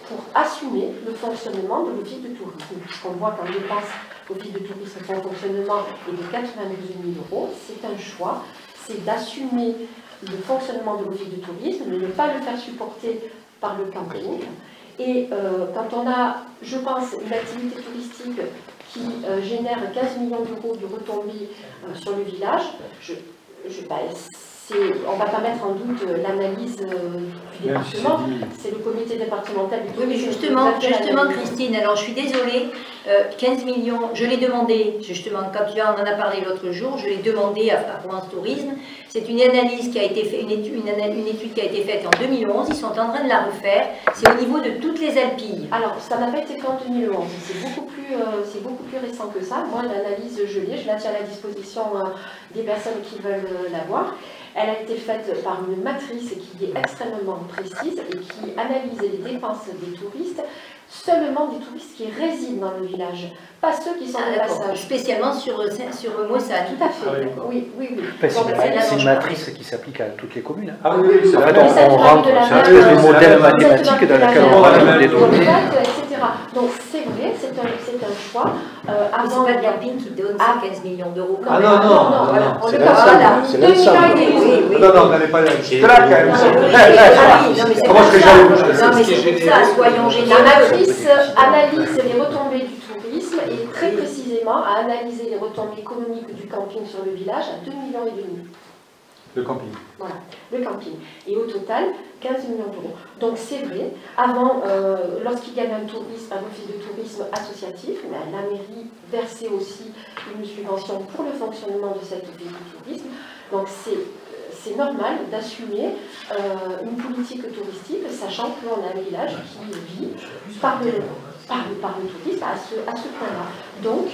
Pour assumer le fonctionnement de l'office de tourisme. Puisqu'on voit qu'en dépense, l'office de tourisme, son fonctionnement est de 92 000 €, c'est un choix, c'est d'assumer le fonctionnement de l'office de tourisme, de ne pas le faire supporter par le camping. Et quand on a, je pense, une activité touristique qui génère 15 millions d'euros de retombées sur le village, on ne va pas mettre en doute l'analyse du département, c'est le comité départemental du tourisme. Oui, mais justement, Christine, alors je suis désolée, 15 millions, je l'ai demandé, justement, quand tu en as parlé l'autre jour, je l'ai demandé à Provence Tourisme. C'est une analyse qui a été faite, une étude qui a été faite en 2011, ils sont en train de la refaire, c'est au niveau de toutes les Alpilles. Alors, ça n'a pas été fait en 2011, c'est beaucoup plus récent que ça. Moi, l'analyse, je l'ai, je la tiens à la disposition des personnes qui veulent la voir. Elle a été faite par une matrice qui est extrêmement précise et qui analyse les dépenses des touristes, seulement des touristes qui résident dans le village, pas ceux qui sont de passage. Spécialement sur Mossad. Tout à fait, oui. C'est une matrice qui s'applique à toutes les communes. Hein. Ah oui, c'est vrai. On rentre, c'est un espèce de modèle mathématique dans lequel on rentre des données. Etc. Donc c'est vrai, c'est un choix. Avant pas de camping qui donne 15 millions d'euros. Ah non, c'est l'ensemble. Non, n'allez pas là. C'est là quand même. Comment je fais non, mais c'est pour ça, soyons généreux. La matrice analyse les retombées du tourisme et très précisément a analysé les retombées économiques du camping sur le village à 2,5 millions. Le camping. Voilà, le camping. Et au total, 15 millions d'euros. Donc c'est vrai, avant, lorsqu'il y avait un office de tourisme associatif, la mairie versait aussi une subvention pour le fonctionnement de cet office de tourisme. Donc c'est normal d'assumer une politique touristique, sachant qu'on a un village qui vit par le tourisme à ce point-là. Donc,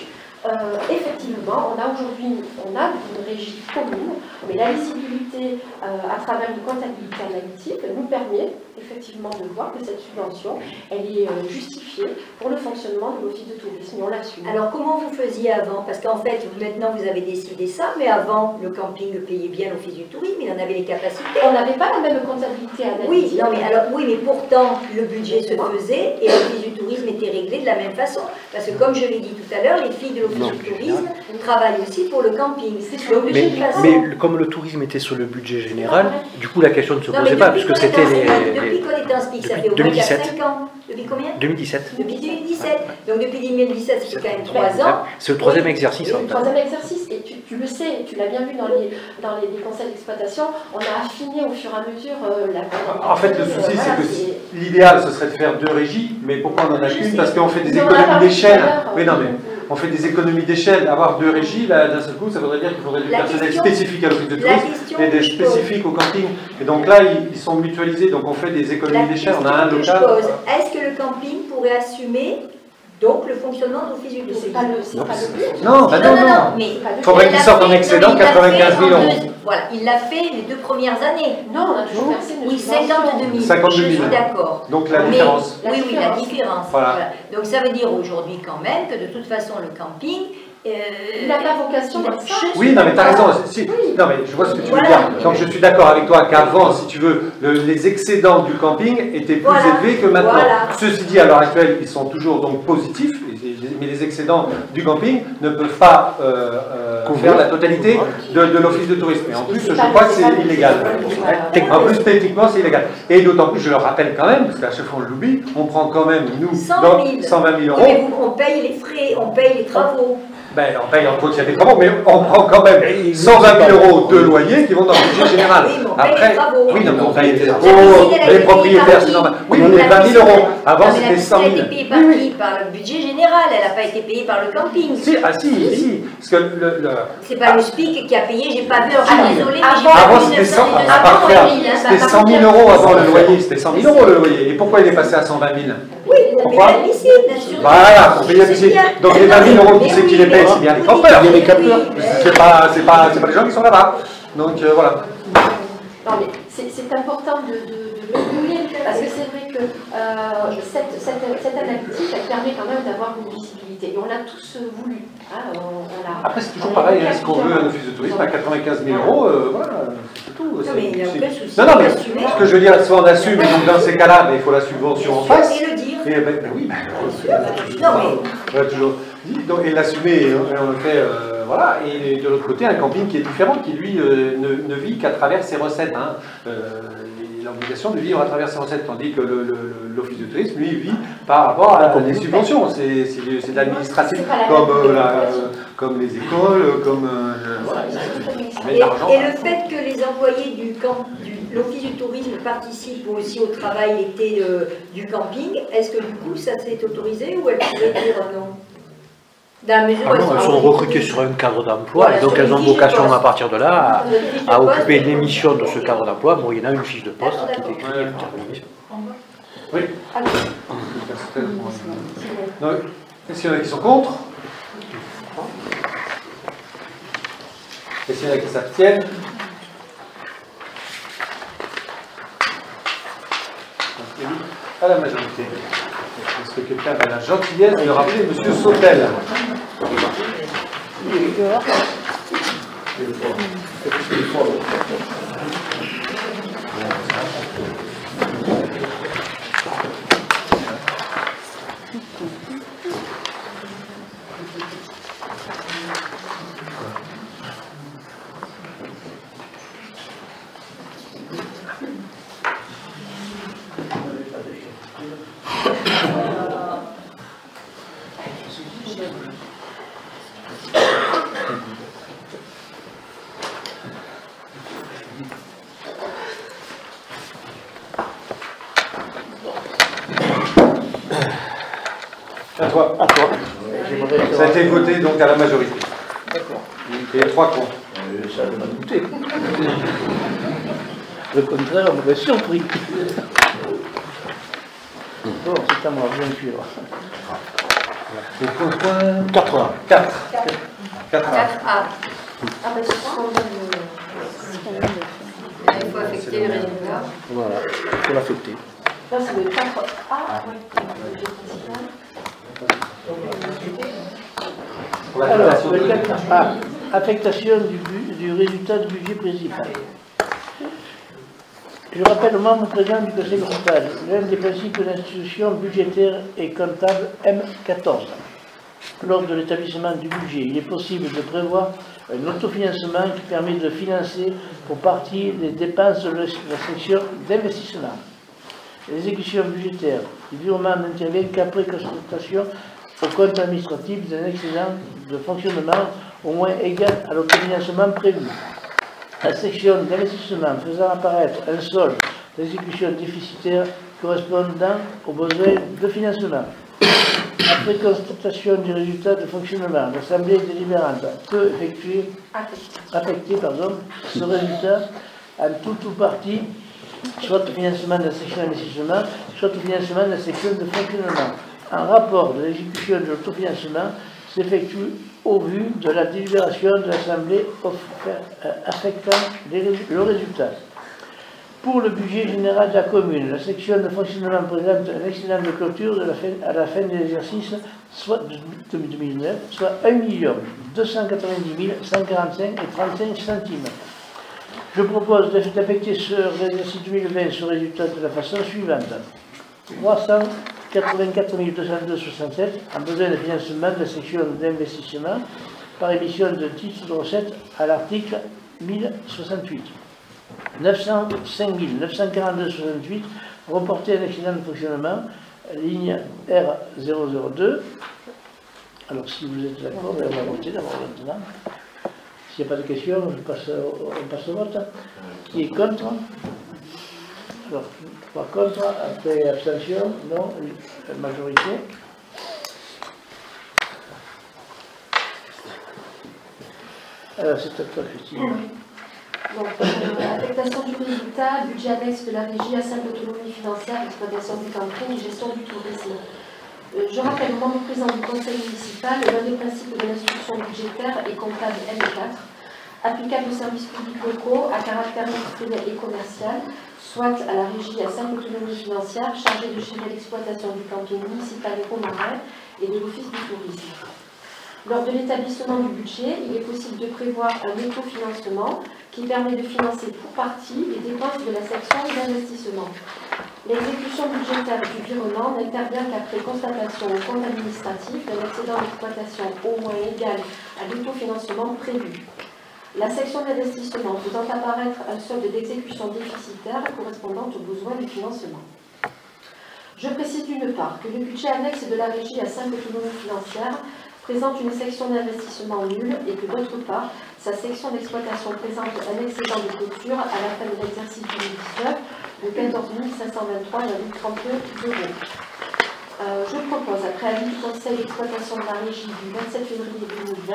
effectivement, on a aujourd'hui une régie commune, mais la lisibilité à travers une comptabilité analytique nous permet effectivement de voir que cette subvention, elle est justifiée pour le fonctionnement de l'office de tourisme, et on l'assume. Alors comment vous faisiez avant? Parce qu'en fait, maintenant vous avez décidé ça, mais avant, le camping payait bien l'office du tourisme, il en avait les capacités. On n'avait pas la même comptabilité analytique. Oui, mais pourtant, le budget se faisait et l'office du tourisme était réglé de la même façon. Parce que comme je l'ai dit tout à l'heure, les filles de l'office du tourisme travaillent aussi pour le camping. Mais comme le tourisme était sur le budget général, du coup la question ne se posait pas, puisque c'était Depuis qu'on est inscrit, ça fait au moins 5 ans. Depuis combien? 2017. Depuis 2017. Donc depuis 2017, c'est quand même 3 ans. C'est le troisième exercice. C'est le troisième exercice. Et tu le sais, tu l'as bien vu dans les conseils d'exploitation, on a affiné au fur et à mesure En fait, le souci, c'est que l'idéal, ce serait de faire 2 régies, mais pourquoi on en a qu'une? Parce qu'on fait des économies d'échelle. Oui, non, mais on fait des économies d'échelle. Avoir 2 régies, d'un seul coup, ça voudrait dire qu'il faudrait du personnel spécifique à l'office de tourisme et des spécifiques au camping. Et donc là, ils sont mutualisés, donc on fait des économies d'échelle. On a un local. Est-ce que le camping pourrait assumer donc le fonctionnement de l'office du tourisme? C'est pas le but. Non, mais il faudrait qu'il sorte en excédent 95 000 euros. Voilà, il l'a fait les 2 premières années. Non, on a toujours versé une 52 000. 52 000. Je suis d'accord. Donc la différence. Oui, la différence. Voilà. Donc ça veut dire aujourd'hui quand même que de toute façon le camping... il n'a pas vocation à ça. Oui, non mais t'as raison. Si, non mais je vois ce que tu veux dire. Donc je suis d'accord avec toi qu'avant, si tu veux, les excédents du camping étaient plus élevés que maintenant. Ceci dit, à l'heure actuelle, ils sont toujours donc positifs, mais les excédents du camping ne peuvent pas couvrir la totalité de l'office de tourisme. Et en plus, je crois que c'est illégal. En plus, techniquement, c'est illégal. Et d'autant plus, je le rappelle quand même, parce qu'à chaque fois on l'oublie, on prend quand même, nous, 120 000 euros. Mais on paye les frais, on paye les travaux. Ben, on paye en gros, il y a des travaux, mais on prend quand même 120 000 euros de loyer qui vont dans le budget général. Oui, mais on paye les travaux. Oui, non, mais on paye les travaux, les propriétaires, c'est normal. Oui, mais 20 000 euros. Avant, c'était 100 000. Elle a été payée par qui? Par le budget général, elle n'a pas été payée par le camping. Si, Parce que c'est pas le SPIC qui a payé, j'ai pas vu, je suis désolée. Avant, c'était 100 000 euros avant le loyer. C'était 100 000 euros le loyer. Et pourquoi il est passé à 120 000? Oui, pourquoi? Voilà, pour payer l'huissier. Donc les 20 000 euros, qui c'est qui les paye? C'est bien les campeurs. Il y a les campeurs. C'est pas les gens qui sont là-bas. Donc voilà. Non mais c'est important de le souligner, parce que c'est vrai que cette analytique, elle permet quand même d'avoir une visibilité. Et on l'a tous voulu. Hein, après, c'est toujours pareil, est-ce qu'on veut un office de tourisme à 95 000 euros, voilà, c'est tout. Non, mais il n'y a aucun souci. Non, mais ce que je veux dire, soit on assume, et donc dans ces cas-là, il faut la subvention en face. Et le dire. Oui, non, mais... On l'a toujours dit, et l'assumer, et on le fait, voilà. Et de l'autre côté, un camping qui est différent, qui lui ne vit qu'à travers ses recettes. Hein. L'obligation de vivre à travers ses recettes, tandis que l'office de tourisme, lui, vit par rapport à des subventions. C'est de l'administratif, comme les écoles, comme... voilà, et le fait que les employés de l'office du tourisme participent aussi au travail l'été du camping, est-ce que du coup ça s'est autorisé ou elle pourrait dire non? Dans la mesure où elles sont recrutées sur un cadre d'emploi, et donc elles ont vocation à partir de là à occuper une émission de ce cadre d'emploi, moyennant une fiche de poste qui décrit une mission. Oui. Est-ce qu'il y en a qui sont contre? Est-ce qu'il y en a qui s'abstiennent? À la majorité. Est-ce que quelqu'un a la gentillesse de rappeler M. Sautel? À toi. Ça a été voté donc à la majorité. D'accord. Et 3 contre. Ça m'a goûté. Le contraire, on m'aurait surpris. Bon, c'est à moi, bien sûr. 4. 4A. Ah, ben c'est ça. Il faut affecter le résultat. Voilà, il faut l'affecter. Là, c'est le 4A. Alors, le 4A, affectation du résultat du budget principal. Je rappelle aux membres présents du Conseil municipal l'un des principes de l'institution budgétaire et comptable M14. Lors de l'établissement du budget, il est possible de prévoir un autofinancement qui permet de financer pour partie les dépenses de la section d'investissement. L'exécution budgétaire du virement n'intervient qu'après constatation au compte administratif d'un excédent de fonctionnement au moins égal à l'autofinancement prévu. La section d'investissement faisant apparaître un solde d'exécution déficitaire correspondant aux besoins de financement. Après constatation du résultat de fonctionnement, l'Assemblée délibérante peut affecter ce résultat en tout ou partie, soit au financement de la section d'investissement, soit au financement de la section de fonctionnement. Un rapport de l'exécution de l'autofinancement s'effectue au vu de la délibération de l'Assemblée affectant le résultat. Pour le budget général de la commune, la section de fonctionnement présente un excédent de clôture à la fin de l'exercice, soit de 2009, soit 1 290 145 et 35 centimes. Je propose d'affecter ce exercice 2020 ce résultat de la façon suivante. 384 202,67 en besoin de financement de la section d'investissement par émission de titres de recettes à l'article 1068. 905 942,68 reporté un excédent de fonctionnement, ligne R002. Alors si vous êtes d'accord, on va voter d'abord maintenant. S'il n'y a pas de questions, on passe au vote. Qui est contre? Alors, par contre, après abstention, non, majorité. Alors, c'est à toi, Christine. Donc, affectation du résultat, budget annexe de la régie à simple autonomie financière, exploitation du camping, gestion du tourisme. Je rappelle aux membres présents du conseil municipal l'un des principes de l'instruction budgétaire et comptable M4, applicable aux services publics locaux à caractère industriel et commercial, soit à la régie à simple autonomie financière chargée de gérer l'exploitation du camping municipal et romarin et de l'office du tourisme. Lors de l'établissement du budget, il est possible de prévoir un autofinancement qui permet de financer pour partie les dépenses de la section d'investissement. L'exécution budgétaire du virement n'intervient qu'après constatation au compte administratif d'un excédent d'exploitation au moins égal à l'autofinancement prévu. La section d'investissement faisant apparaître un solde d'exécution déficitaire correspondant aux besoins du financement. Je précise d'une part que le budget annexe de la régie à simple autonomie financière présente une section d'investissement nulle et que d'autre part, sa section d'exploitation présente un excédent de clôture à la fin de l'exercice 2019 de 14 523,32 €. Je propose, après avis du Conseil d'exploitation de la régie du 27 février 2020,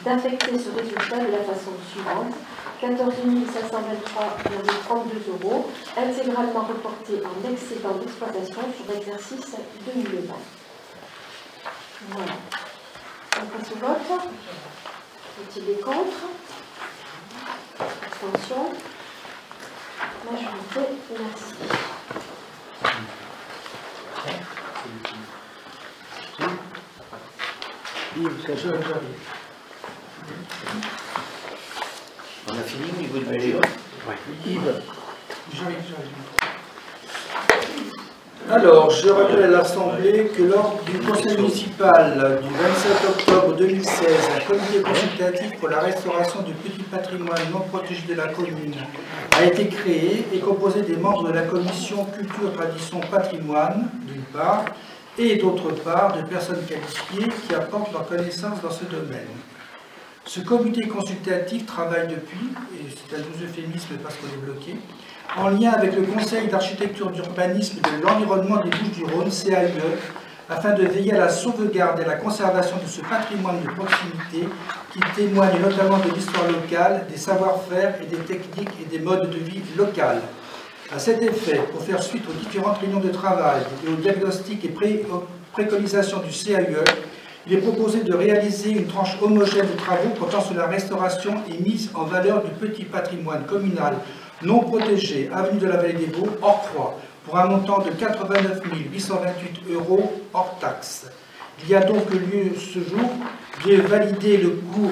d'affecter ce résultat de la façon suivante: 14 523,32 €, intégralement reporté en excédent d'exploitation sur l'exercice 2020. Voilà. On passe au vote. Est-il des contre? Abstention. Majorité, merci. On a fini au niveau du budget. Alors, je rappelle à l'Assemblée que lors du Conseil municipal du 27 octobre 2016, un comité consultatif pour la restauration du petit patrimoine non protégé de la commune a été créé et composé des membres de la commission Culture, Tradition, Patrimoine, d'une part, et d'autre part, de personnes qualifiées qui apportent leur connaissance dans ce domaine. Ce comité consultatif travaille depuis, et c'est un doux euphémisme parce qu'on est bloqué, en lien avec le Conseil d'architecture d'urbanisme de l'environnement des Bouches-du-Rhône, CAUE, afin de veiller à la sauvegarde et à la conservation de ce patrimoine de proximité qui témoigne notamment de l'histoire locale, des savoir-faire et des techniques et des modes de vie locales. À cet effet, pour faire suite aux différentes réunions de travail et aux diagnostics et préconisations du CAUE, il est proposé de réaliser une tranche homogène de travaux portant sur la restauration et mise en valeur du petit patrimoine communal non protégé, avenue de la Vallée des Baux, hors croix, pour un montant de 89 828 € hors taxe. Il y a donc lieu ce jour de valider le coût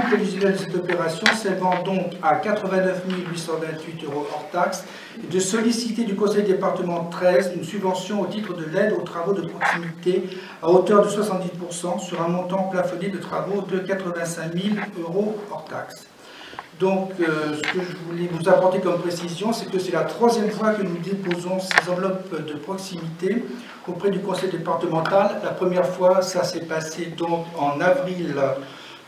prévisionnel de cette opération, s'élevant donc à 89 828 € hors taxe, et de solliciter du Conseil département 13 une subvention au titre de l'aide aux travaux de proximité à hauteur de 70% sur un montant plafonné de travaux de 85 000 € hors taxe. Donc, ce que je voulais vous apporter comme précision, c'est que c'est la troisième fois que nous déposons ces enveloppes de proximité auprès du conseil départemental. La première fois, ça s'est passé donc en avril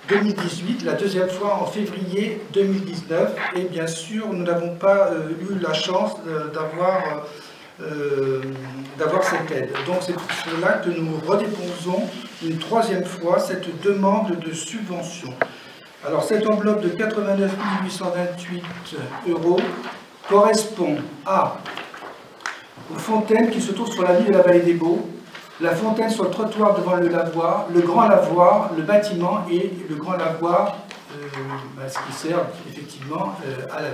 2018, la deuxième fois en février 2019, et bien sûr, nous n'avons pas eu la chance d'avoir cette aide. Donc, c'est pour cela que nous redéposons une troisième fois cette demande de subvention. Alors, cette enveloppe de 89 828 € correspond aux fontaines qui se trouvent sur la ville de la Vallée des Baux, la fontaine sur le trottoir devant le lavoir, le grand lavoir, le bâtiment et le grand lavoir, ce qui sert effectivement à la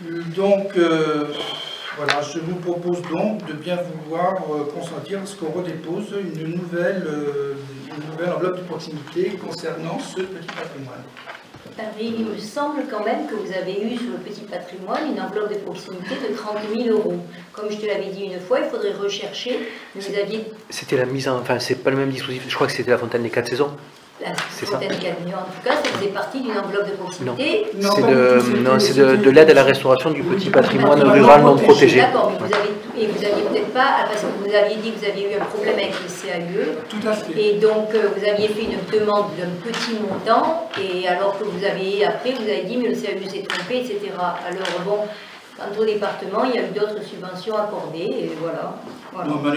ville. Donc, voilà, je vous propose donc de bien vouloir consentir à ce qu'on redépose une nouvelle enveloppe de proximité concernant ce petit patrimoine. Il me semble quand même que vous avez eu sur le petit patrimoine une enveloppe de proximité de 30 000 €. Comme je te l'avais dit une fois, il faudrait rechercher. Vous aviez... C'était la mise en... Enfin, c'est pas le même dispositif. Je crois que c'était la fontaine des 4 saisons. La fontaine des 4 millions, en tout cas, ça faisait partie d'une enveloppe de proximité. Non, c'est de l'aide à la restauration du petit patrimoine rural non protégé. D'accord, mais vous aviez peut-être pas, parce que vous aviez dit que vous aviez eu un problème avec le CAUE. Tout à fait. Et donc, vous aviez fait une demande d'un petit montant, et alors que vous avez, après, vous avez dit, mais le CAUE s'est trompé, etc. Alors, bon, quant au département, il y a eu d'autres subventions accordées, et voilà. Non, mais on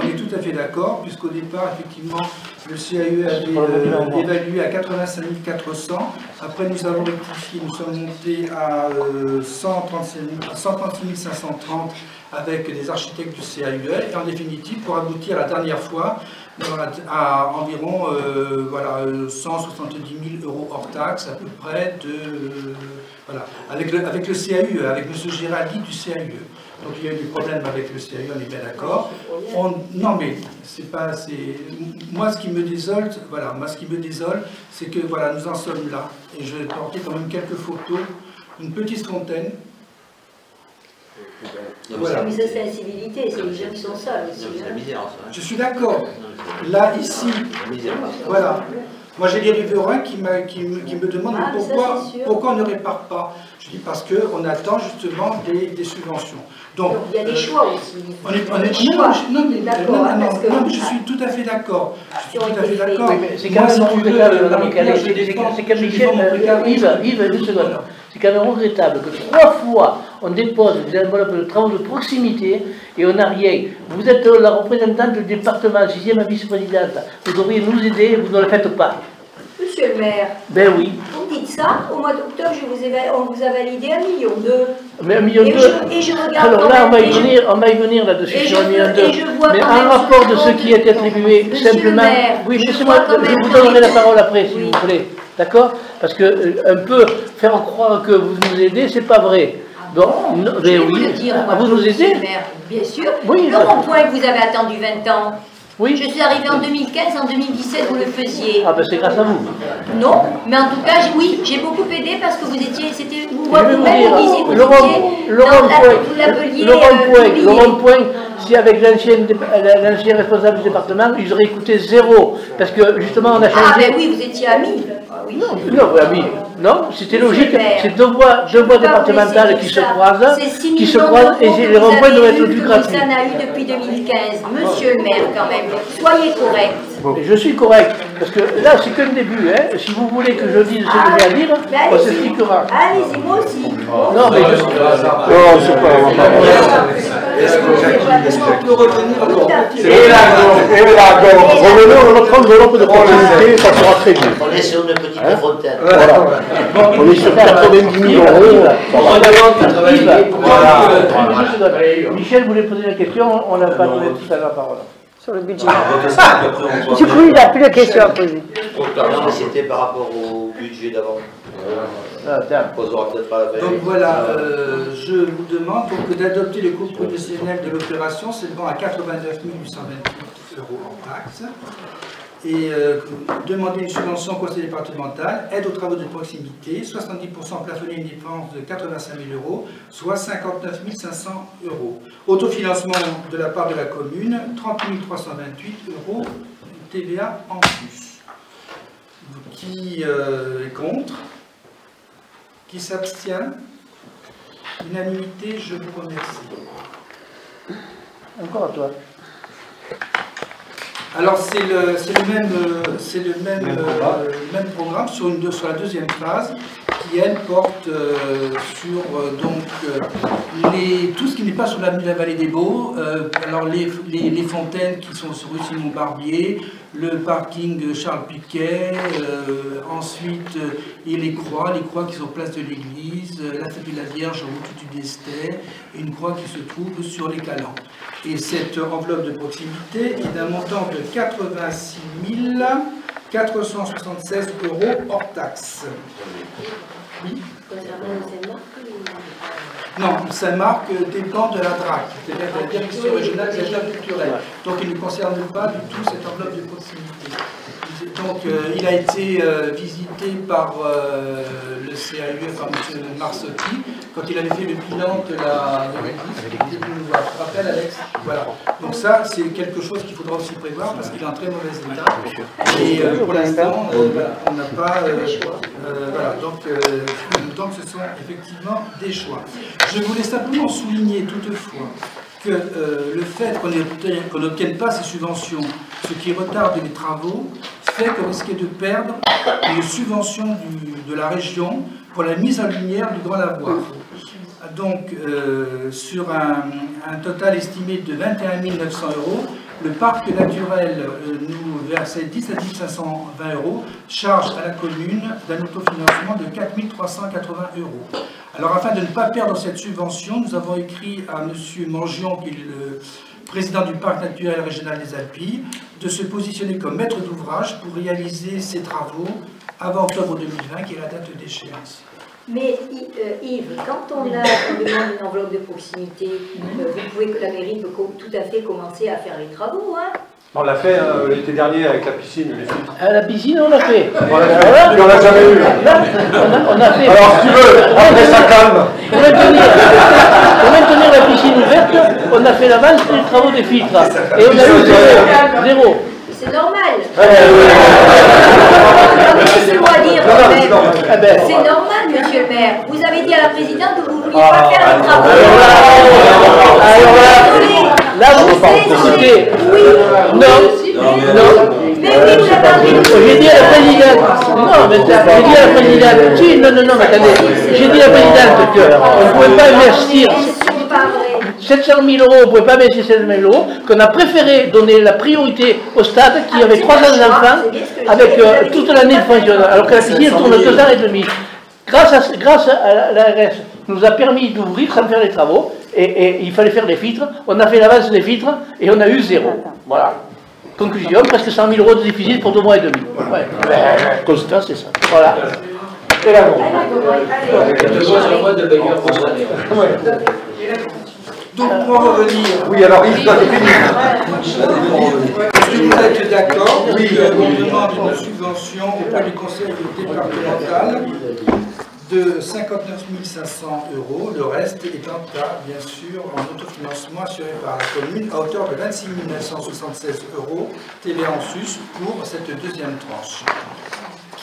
est tout à fait d'accord, puisqu'au départ, effectivement, le CAUE avait évalué à 85 400. Après, nous avons rectifié, nous sommes montés à 136 530 avec des architectes du CAUE. Et en définitive, pour aboutir la dernière fois à environ 170 000 € hors taxe, à peu près, voilà, avec le CAUE, avec M. Géraldi du CAUE. Donc il y a eu des problèmes avec le CAUE, on est bien d'accord. Non mais c'est pas. Moi ce qui me désole, c'est que voilà, nous en sommes là. Et je vais porter quand même quelques photos. Une petite fontaine. Voilà. Mais ça c'est l'incivilité, c'est les gens qui sont seuls aussi. C'est la misère, ça. Je suis d'accord. Là, ici, voilà. Moi, j'ai des riverains qui me demandent pourquoi on ne répare pas. Je dis parce qu'on attend justement des subventions. Donc, il y a des choix aussi. Non, mais je suis tout à fait d'accord. Je suis tout à fait d'accord. C'est quand même regrettable, c'est quand même regrettable que 3 fois on dépose des enveloppes de travaux de proximité et on n'a rien. Vous êtes la représentante du département, 6e vice-présidente. Vous devriez nous aider, vous ne le faites pas. Monsieur le maire, ben oui. Vous dites ça, au mois d'octobre, on vous a validé 1,2 million. Mais 1,2 million. Et je regarde. Alors là, on va y venir là-dessus sur 1,2 million. Mais en rapport de ce qui est attribué, simplement. Oui, laissez-moi, je vous donnerai la parole après, s'il vous plaît. D'accord? Parce que un peu faire croire que vous nous aidez, c'est pas vrai. Donc, mais oui, vous nous aidez? Bien sûr. Oui, le rond-point que vous avez attendu 20 ans. Oui. Je suis arrivée en 2015, en 2017, vous le faisiez. Ah ben c'est grâce à vous. Non, mais en tout cas, oui, j'ai beaucoup aidé parce que vous étiez, c'était, vous disiez, vous le rond-point, si avec l'ancien responsable du département, ils auraient coûté 0, parce que justement on a changé. Ah ben oui, vous étiez amis. Oui. Non, amis. Non, c'était logique. C'est deux voies départementales qui se croisent, et les ronds-points doivent être plus gratuits. Ça n'a eu depuis 2015. Monsieur le maire, quand même, soyez correct. Bon. Je suis correct, parce que là c'est que le début. Hein. Si vous voulez que je dise ce que j'ai à dire, on s'expliquera. Allez-y, moi aussi. Non, mais je suis. Non, c'est pas vraiment. Est-ce qu'on peut revenir revenons à notre enveloppe de proximité, ça sera très bien. On est sur une petite fontaine. Voilà. On est sur 90 000 euros. Michel voulait poser la question, on n'a pas donné tout à la parole. Sur le budget. Du coup, il n'a plus de questions à poser. Non, mais c'était par rapport au budget d'avant. Donc voilà, je vous demande donc d'adopter les coûts professionnels de l'opération s'élevant à 89 828 € en taxes et demander une subvention au conseil départemental, aide aux travaux de proximité, 70% plafonné une dépense de 85 000 €, soit 59 500 €. Autofinancement de la part de la commune, 30 328 € TVA en plus. Qui est contre? Qui s'abstient? Unanimité, je vous remercie. Encore à toi. Alors c'est le même programme sur la deuxième phase qui elle porte sur tout ce qui n'est pas sur l'avenue de la Vallée des Baux, alors les fontaines qui sont sur rue Simon Barbier, le parking Charles Piquet, ensuite et les croix qui sont place de l'église, la statue de la Vierge au-dessus du Destet, et une croix qui se trouve sur les Calanques. Et cette enveloppe de proximité est d'un montant de 86 476 € hors taxe. Oui. Non, Saint-Marc dépend de la DRAC, c'est-à-dire de la Direction régionale des affaires culturelles. Donc il ne concerne pas du tout cette enveloppe de proximité. Donc il a été visité par le CAUE, par M. Marsotti, quand il avait fait le bilan de la l'église. Tu te rappelles, Alex? Voilà. Donc ça, c'est quelque chose qu'il faudra aussi prévoir parce qu'il est en très mauvais état. Et pour l'instant, on n'a pas... voilà, donc ce sont effectivement des choix. Je voulais simplement souligner toutefois que le fait qu'on n'obtienne pas ces subventions, ce qui retarde les travaux, fait qu'on risquait de perdre une subvention de la région pour la mise en lumière du Grand Lavoir. Donc, sur un total estimé de 21 900 €, le parc naturel nous versait 10 à 520 €, charge à la commune d'un autofinancement de 4 380 €. Alors, afin de ne pas perdre cette subvention, nous avons écrit à M. Mangion, qui est le président du parc naturel régional des Alpilles, de se positionner comme maître d'ouvrage pour réaliser ces travaux avant octobre 2020, qui est la date d'échéance. Mais Yves, quand on demande une enveloppe de proximité, vous pouvez que la mairie peut tout à fait commencer à faire les travaux, hein? On l'a fait l'été dernier avec la piscine, les filtres. À la piscine, on l'a fait. On l'a jamais eu. On a fait. Alors, si tu veux, après ça calme. Pour maintenir la piscine ouverte, on a fait l'avance des travaux des filtres. Et on a eu zéro. C'est normal. Laissez-moi dire, c'est normal, monsieur le maire. Vous avez dit à la présidente que vous ne vouliez pas faire les travaux. Là, vous écoutez. Oui. Non. Mais oui, vous avez dit. J'ai dit à la présidente. Non, mais j'ai dit à la présidente, si, non, mais attendez, j'ai dit à la présidente qu'on ne pouvait pas investir 700 000 euros, on ne pouvait pas investir 700 000 euros, qu'on a préféré donner la priorité au stade qui avait 300 enfants avec toute l'année de fonctionnement, alors que la piscine tourne 2 ans et demi. Grâce à l'ARS, nous a permis d'ouvrir sans faire les travaux, et il fallait faire des filtres. On a fait l'avance des filtres et on a eu 0. Voilà. Conclusion, presque 100 000 euros de déficit pour 2 mois et demi. Ouais. Constat, c'est ça. Voilà. Et là, bon. Donc, pour revenir... Oui, alors, il doit finir. Est-ce que vous êtes d'accord que on demande une subvention auprès du conseil départemental de 59 500 €, le reste étant bien sûr en autofinancement assuré par la commune à hauteur de 26 976 €, TVA en sus pour cette deuxième tranche.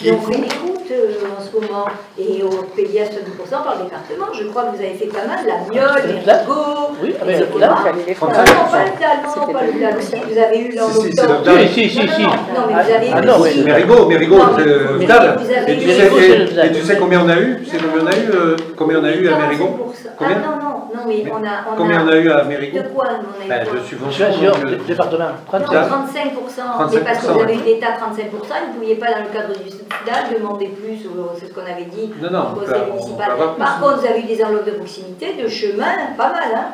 Et on fait des routes en ce moment, et on paye à 70% par le département. Je crois que vous avez fait pas mal, la Miole, les Rigaud, oui, etc. Là, non, pas le Talon, aussi. Vous avez eu dans l'octobre. Si. Non, mais vous avez eu aussi. Mérigot, c'est le stade. Et tu sais combien on a eu? Combien on a eu à Mérigot? Combien? Non, mais on a... Combien on a eu à Mérigot? De quoi on a eu? De subvention. Département. 35%. Mais parce que vous avez eu l'État 35%, vous ne pouviez pas dans le cadre du SUDAL demander plus, c'est ce qu'on avait dit au conseil municipal. Par contre, vous avez eu des enveloppes de proximité, de chemin, pas mal, hein?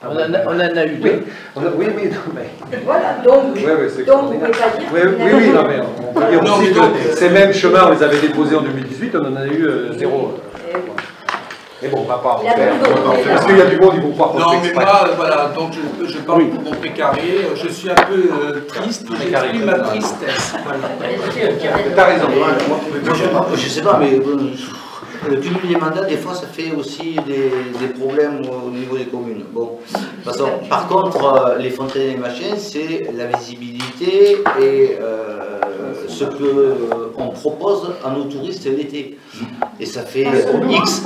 On en a eu deux. Oui, mais... Voilà, donc vous ne pouvez pas dire... Oui, non, mais on peut dire aussi que ces mêmes chemins, on les avait déposés en 2018, on en a eu 0. Mais bon, on va pas refaire. Parce qu'il y a du monde, ils vont pouvoir construire. Non, mais moi, voilà, donc je parle pour mon précaré, je suis un peu triste, j'exprime ma tristesse. T'as raison. Je sais pas, mais le cumul des mandats, des fois, ça fait aussi des problèmes au niveau des communes. Bon, par contre, les fontaines et les machins, c'est la visibilité et ce qu'on propose à nos touristes l'été. Et ça fait X.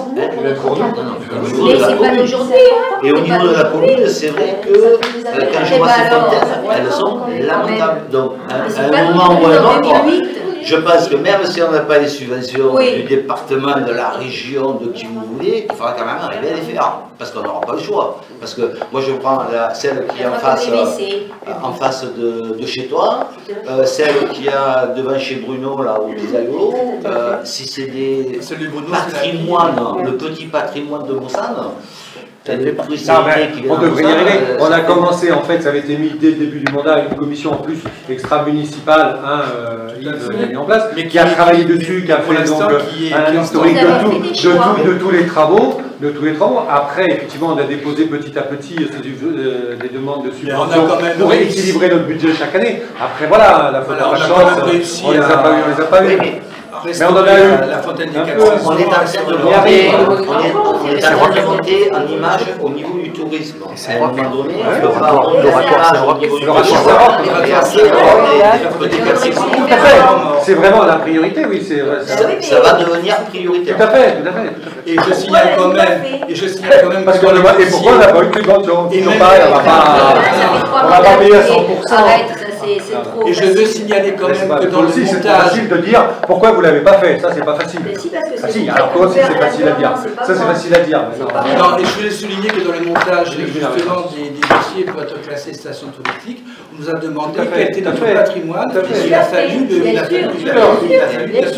Et au niveau de la commune, c'est vrai que quand je vois ces fontaines, elles sont lamentables. Donc, à un moment ou à un autre, je pense que même si on n'a pas les subventions du département, de la région, de qui vous voulez, il faudra quand même arriver à les faire. Parce qu'on n'aura pas le choix. Parce que moi je prends celle qui est en face de chez toi, celle qui a devant chez Bruno, là, au Pisago, si c'est des patrimoines, le petit patrimoine de Mossane, on devrait y arriver. On a commencé, en fait, ça avait été mis dès le début du mandat, une commission en plus extra-municipale, Yves l'a mis en place, mais qui a travaillé dessus, qui a fait donc un historique de tous les travaux. Après, effectivement, on a déposé petit à petit des demandes de subventions pour équilibrer notre budget chaque année. Après, voilà, la chance, on les a pas eu. Mais on en a eu la fontaine des 400. On est en train de monter en image au niveau du tourisme. À un moment donné, c'est vraiment la priorité, oui. Ça va devenir priorité. Tout à fait. Et je signale quand même. Parce qu'on et pourquoi on n'a pas eu de subvention? Toujours pareil, on va pas payer à 100%. Et je veux signaler quand même que dans le montage... C'est facile de dire pourquoi vous ne l'avez pas fait, ça c'est pas facile. Si, alors toi aussi c'est facile à dire. Ça c'est facile à dire. Non, et je voulais souligner que dans le montage justement des dossiers pour être classés station touristique, on nous a demandé quel était notre patrimoine, et il a fallu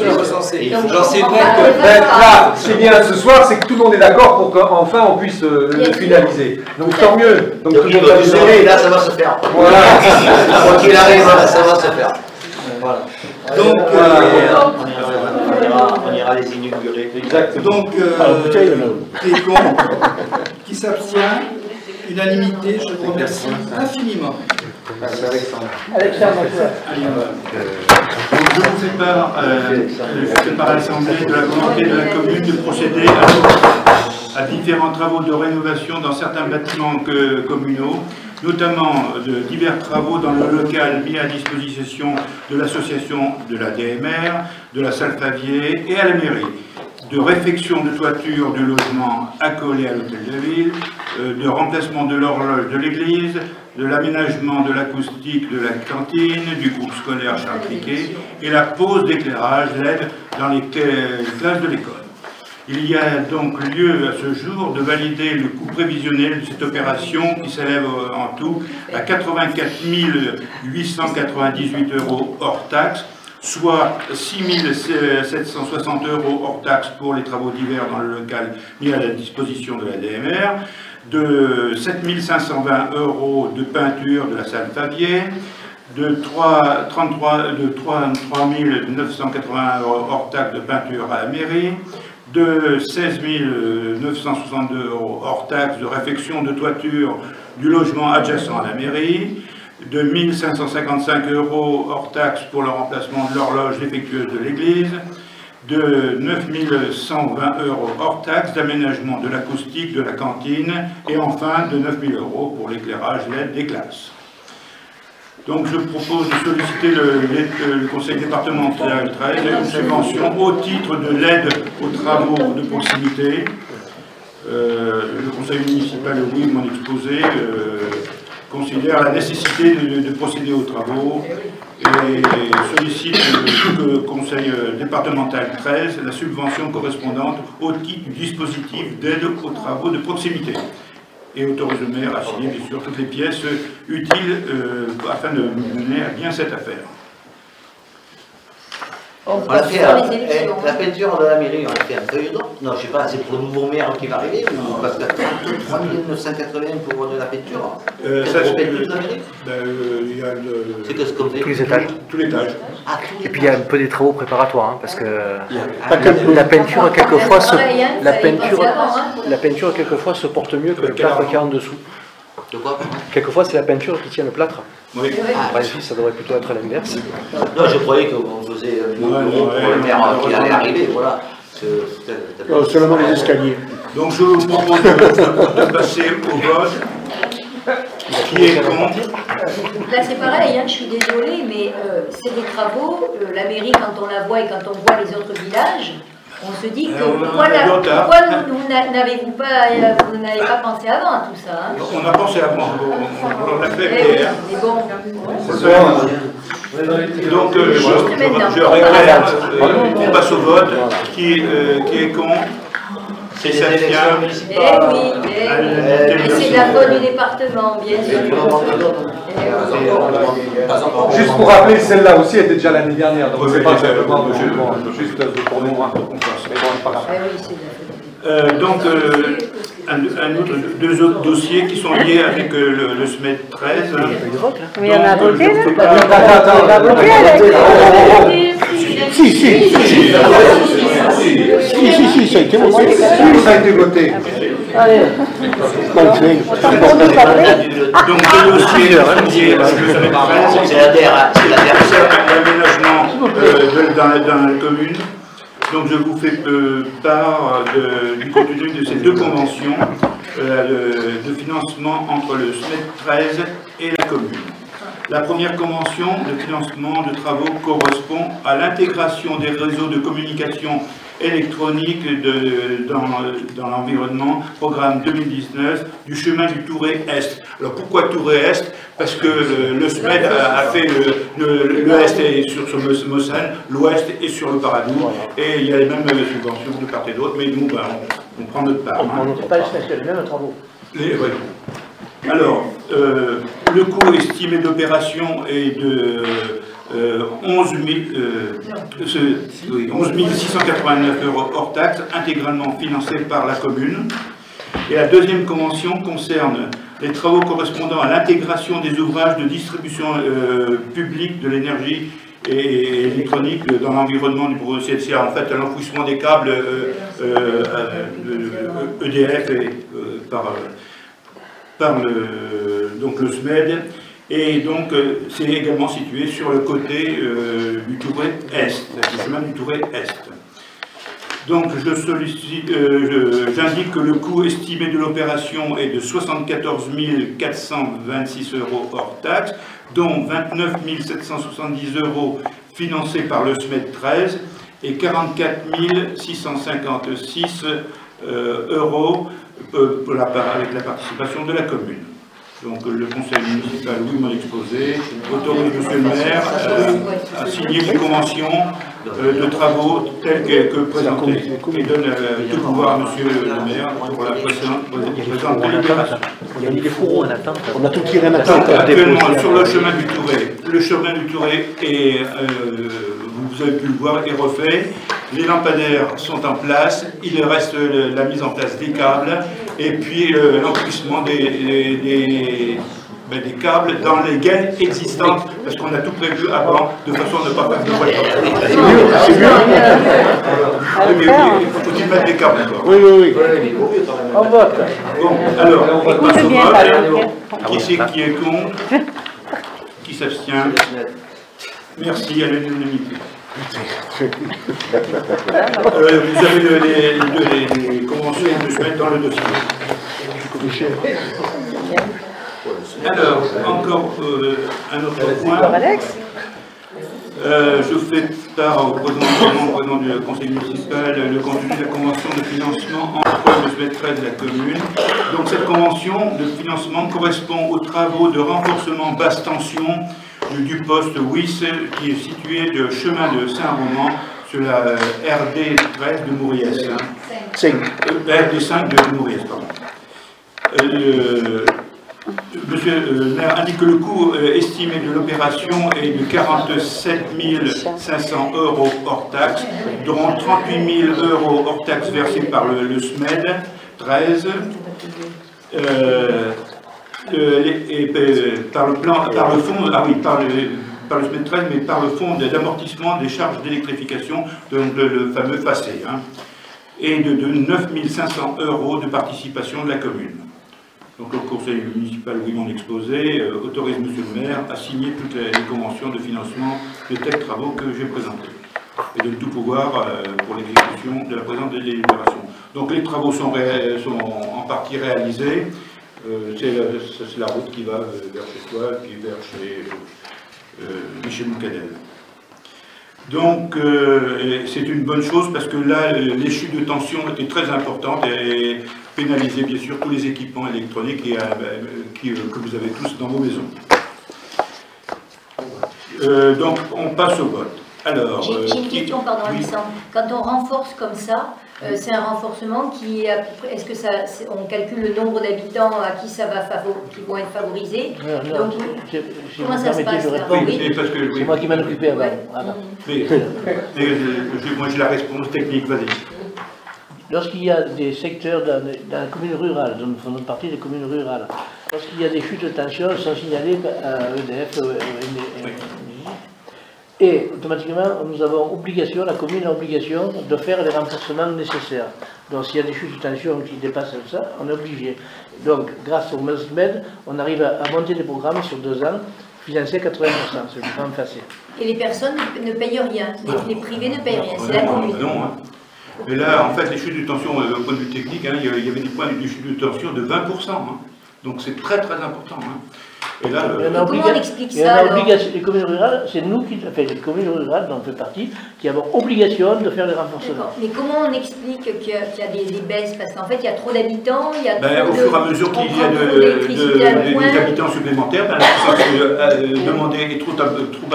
le recenser. Genre c'est vrai que... Là, ce qui est bien ce soir, c'est que tout le monde est d'accord pour qu'enfin on puisse le finaliser. Donc tant mieux. Donc tout le monde va nous aider. Là ça va se faire. Voilà. Quand il arrive, ça va se faire. Voilà. Donc, on ira les inaugurer. Exactement. Donc, qui est contre, qui s'abstient, unanimité, je vous remercie infiniment. Merci Alexandre. Je vous fais part par l'Assemblée de la volonté de la commune de procéder à différents travaux de rénovation dans certains bâtiments communaux, notamment de divers travaux dans le local mis à disposition de l'association de la DMR, de la salle Favier et à la mairie. de réfection de toiture du logement accolé à l'hôtel de ville, de remplacement de l'horloge de l'église, de l'aménagement de l'acoustique de la cantine, du groupe scolaire Charles Piquet et la pose d'éclairage LED dans les classes de l'école. Il y a donc lieu à ce jour de valider le coût prévisionnel de cette opération qui s'élève en tout à 84 898 € hors taxes, soit 6 760 € hors taxes pour les travaux divers dans le local mis à la disposition de la DMR, de 7 520 € de peinture de la salle Favier, de 3 980 € hors taxes de peinture à la mairie, de 16 962 € hors taxes de réfection de toiture du logement adjacent à la mairie, de 1 555 € hors taxes pour le remplacement de l'horloge défectueuse de l'église, de 9 120 € hors taxes d'aménagement de l'acoustique de la cantine et enfin de 9 000 € pour l'éclairage LED des classes. Donc je propose de solliciter le Conseil départemental 13 une subvention au titre de l'aide aux travaux de proximité. Le Conseil municipal, oui, m'en exposé, considère la nécessité de procéder aux travaux et sollicite le Conseil départemental 13 la subvention correspondante au titre du dispositif d'aide aux travaux de proximité. Et autorise le maire à signer, bien sûr, toutes les pièces utiles afin de mener à bien cette affaire. On a fait la peinture de la mairie, on a fait un feuille d'or. Non, je sais pas, c'est pour le nouveau maire qui va arriver ou parce que 3 980 pour de la peinture. Ça se peint toute la mairie. C'est que ce qu'on fait. Tous les étages. Tout l'étage. Et puis il y a un peu des travaux préparatoires, hein, parce que la peinture quelquefois se porte mieux que le plâtre qu'il y a en dessous. De quoi? Quelquefois c'est la peinture qui tient le plâtre. Oui. Par ici, ça devrait plutôt être l'inverse. Non, je croyais qu'on faisait un nouveau pour le maire qui allait arriver, voilà. C'est le même escalier. Donc je vous propose de passer au vote. Qui est contre? Là c'est pareil, hein, je suis désolée, mais c'est des travaux, la mairie quand on la voit et quand on voit les autres villages, on se dit que pourquoi vous n'avez pas pensé avant à tout ça, hein? On a pensé avant, on l'a fait. Mais bon. Donc je réclame qu'on passe au vote. Qui est contre? C'est ça tient. Mais c'est de la faute du département, bien sûr. Juste pour rappeler, celle-là aussi était déjà l'année dernière, donc c'est pas simplement juste pour nous. Donc, deux autres dossiers qui sont liés avec le SMED 13. Mais on a voté là? On a voté. Si, ça a été voté. Ça a été voté. Allez. Donc, deux dossiers liés avec le SMED 13. C'est l'aménagement dans la commune. Donc je vous fais part du contenu de ces deux conventions de financement entre le SMED 13 et la commune. La première convention de financement de travaux correspond à l'intégration des réseaux de communication électronique dans l'environnement, programme 2019, du chemin du Touret Est. Alors pourquoi Touret Est? Parce que le SMED a fait l'Est est sur Mossane, l'Ouest est sur le Paradou, et il y a les mêmes subventions de part et d'autre, mais nous, on prend notre part. On ne fait pas les mêmes travaux. Alors, le coût estimé d'opération est de 11 689 € hors taxes, intégralement financés par la commune. Et la deuxième convention concerne les travaux correspondant à l'intégration des ouvrages de distribution publique de l'énergie et électronique dans l'environnement du projet CLCA, en fait l'enfouissement des câbles EDF et par le SMED, et donc c'est également situé sur le côté du Touret Est, du chemin du Touret Est. Donc j'indique que le coût estimé de l'opération est de 74 426 € hors taxes, dont 29 770 € financés par le SMED 13 et 44 656 euros avec la participation de la commune. Donc le conseil municipal, oui, m'a exposé, autorise monsieur le maire à signer une convention de travaux telle que présentée et donne tout pouvoir à monsieur le maire pour la présente délibération. Il y a mis des fourreaux en attente. On a tout tiré en attente. Actuellement, sur le chemin du Touré, et vous avez pu le voir, est refait. Les lampadaires sont en place, il reste la mise en place des câbles et puis l'emplissement des câbles dans les gaines existantes, parce qu'on a tout prévu avant, de façon à ne pas faire de voiture. C'est mieux. Faut-il mettre des câbles encore? Oui. On vote. Bon, alors, on passe au vote. Qui est contre? Qui s'abstient? Merci, à l'unanimité. Vous avez les conventions de se mettre dans le dossier. Alors, encore un autre point. Je fais part au président du conseil municipal le contenu de la convention de financement entre le SMED 13 et la commune. Donc cette convention de financement correspond aux travaux de renforcement basse tension du poste WIS qui est situé de chemin de Saint-Roman sur la RD 13 de Mouriès. RD 5 de Mouriès, pardon. Monsieur le maire indique que le coût estimé de l'opération est de 47 500 euros hors taxe, dont 38 000 euros hors taxe versés par le SMED 13. Par le SMED 13, mais par le fonds d'amortissement des charges d'électrification, donc le fameux FACE, et de 9 500 euros de participation de la commune. Donc le conseil municipal, oui, mon exposé, autorise monsieur le maire à signer toutes les conventions de financement de tels travaux que j'ai présentés, et de tout pouvoir pour l'exécution de la présente délibération. Donc les travaux sont en partie réalisés. C'est la route qui va vers chez toi, puis vers chez Moucadel. Donc, c'est une bonne chose parce que là, les chutes de tension étaient très importantes et pénalisaient bien sûr tous les équipements électroniques que vous avez tous dans vos maisons. Donc, on passe au vote. Alors, j'ai une question, pardon, Alexandre. Quand on renforce comme ça, c'est un renforcement qui est, est-ce que ça, on calcule le nombre d'habitants à qui ça va qui vont être favorisés? Donc, comment ça se passe là? C'est moi qui m'en occupais avant. Moi j'ai la réponse technique, vas-y. Lorsqu'il y a des secteurs dans la commune rurale, nous faisons partie des communes rurales, lorsqu'il y a des chutes de tension, elles sont signalées à EDF, et automatiquement, nous avons obligation, la commune a obligation de faire les renforcements nécessaires. Donc s'il y a des chutes de tension qui dépassent ça, on est obligé. Donc grâce au MESMED, on arrive à monter des programmes sur 2 ans, financés 80%, c'est le programme FACE. Et les personnes ne payent rien, les privés ne payent rien, c'est la commune. Non, mais là, en fait, les chutes de tension, au point de vue technique, il y avait des points de chute de tension de 20%. Donc c'est très très important. Et là, comment on explique ça les communes rurales, c'est nous qui, enfin les communes rurales dont on fait partie, qui avons obligation de faire les renforcements. Mais comment on explique qu'il y a des baisses? Parce qu'en fait, il y a trop d'habitants, il y a au fur et à mesure qu'il y a des habitants supplémentaires, la puissance demandée est trop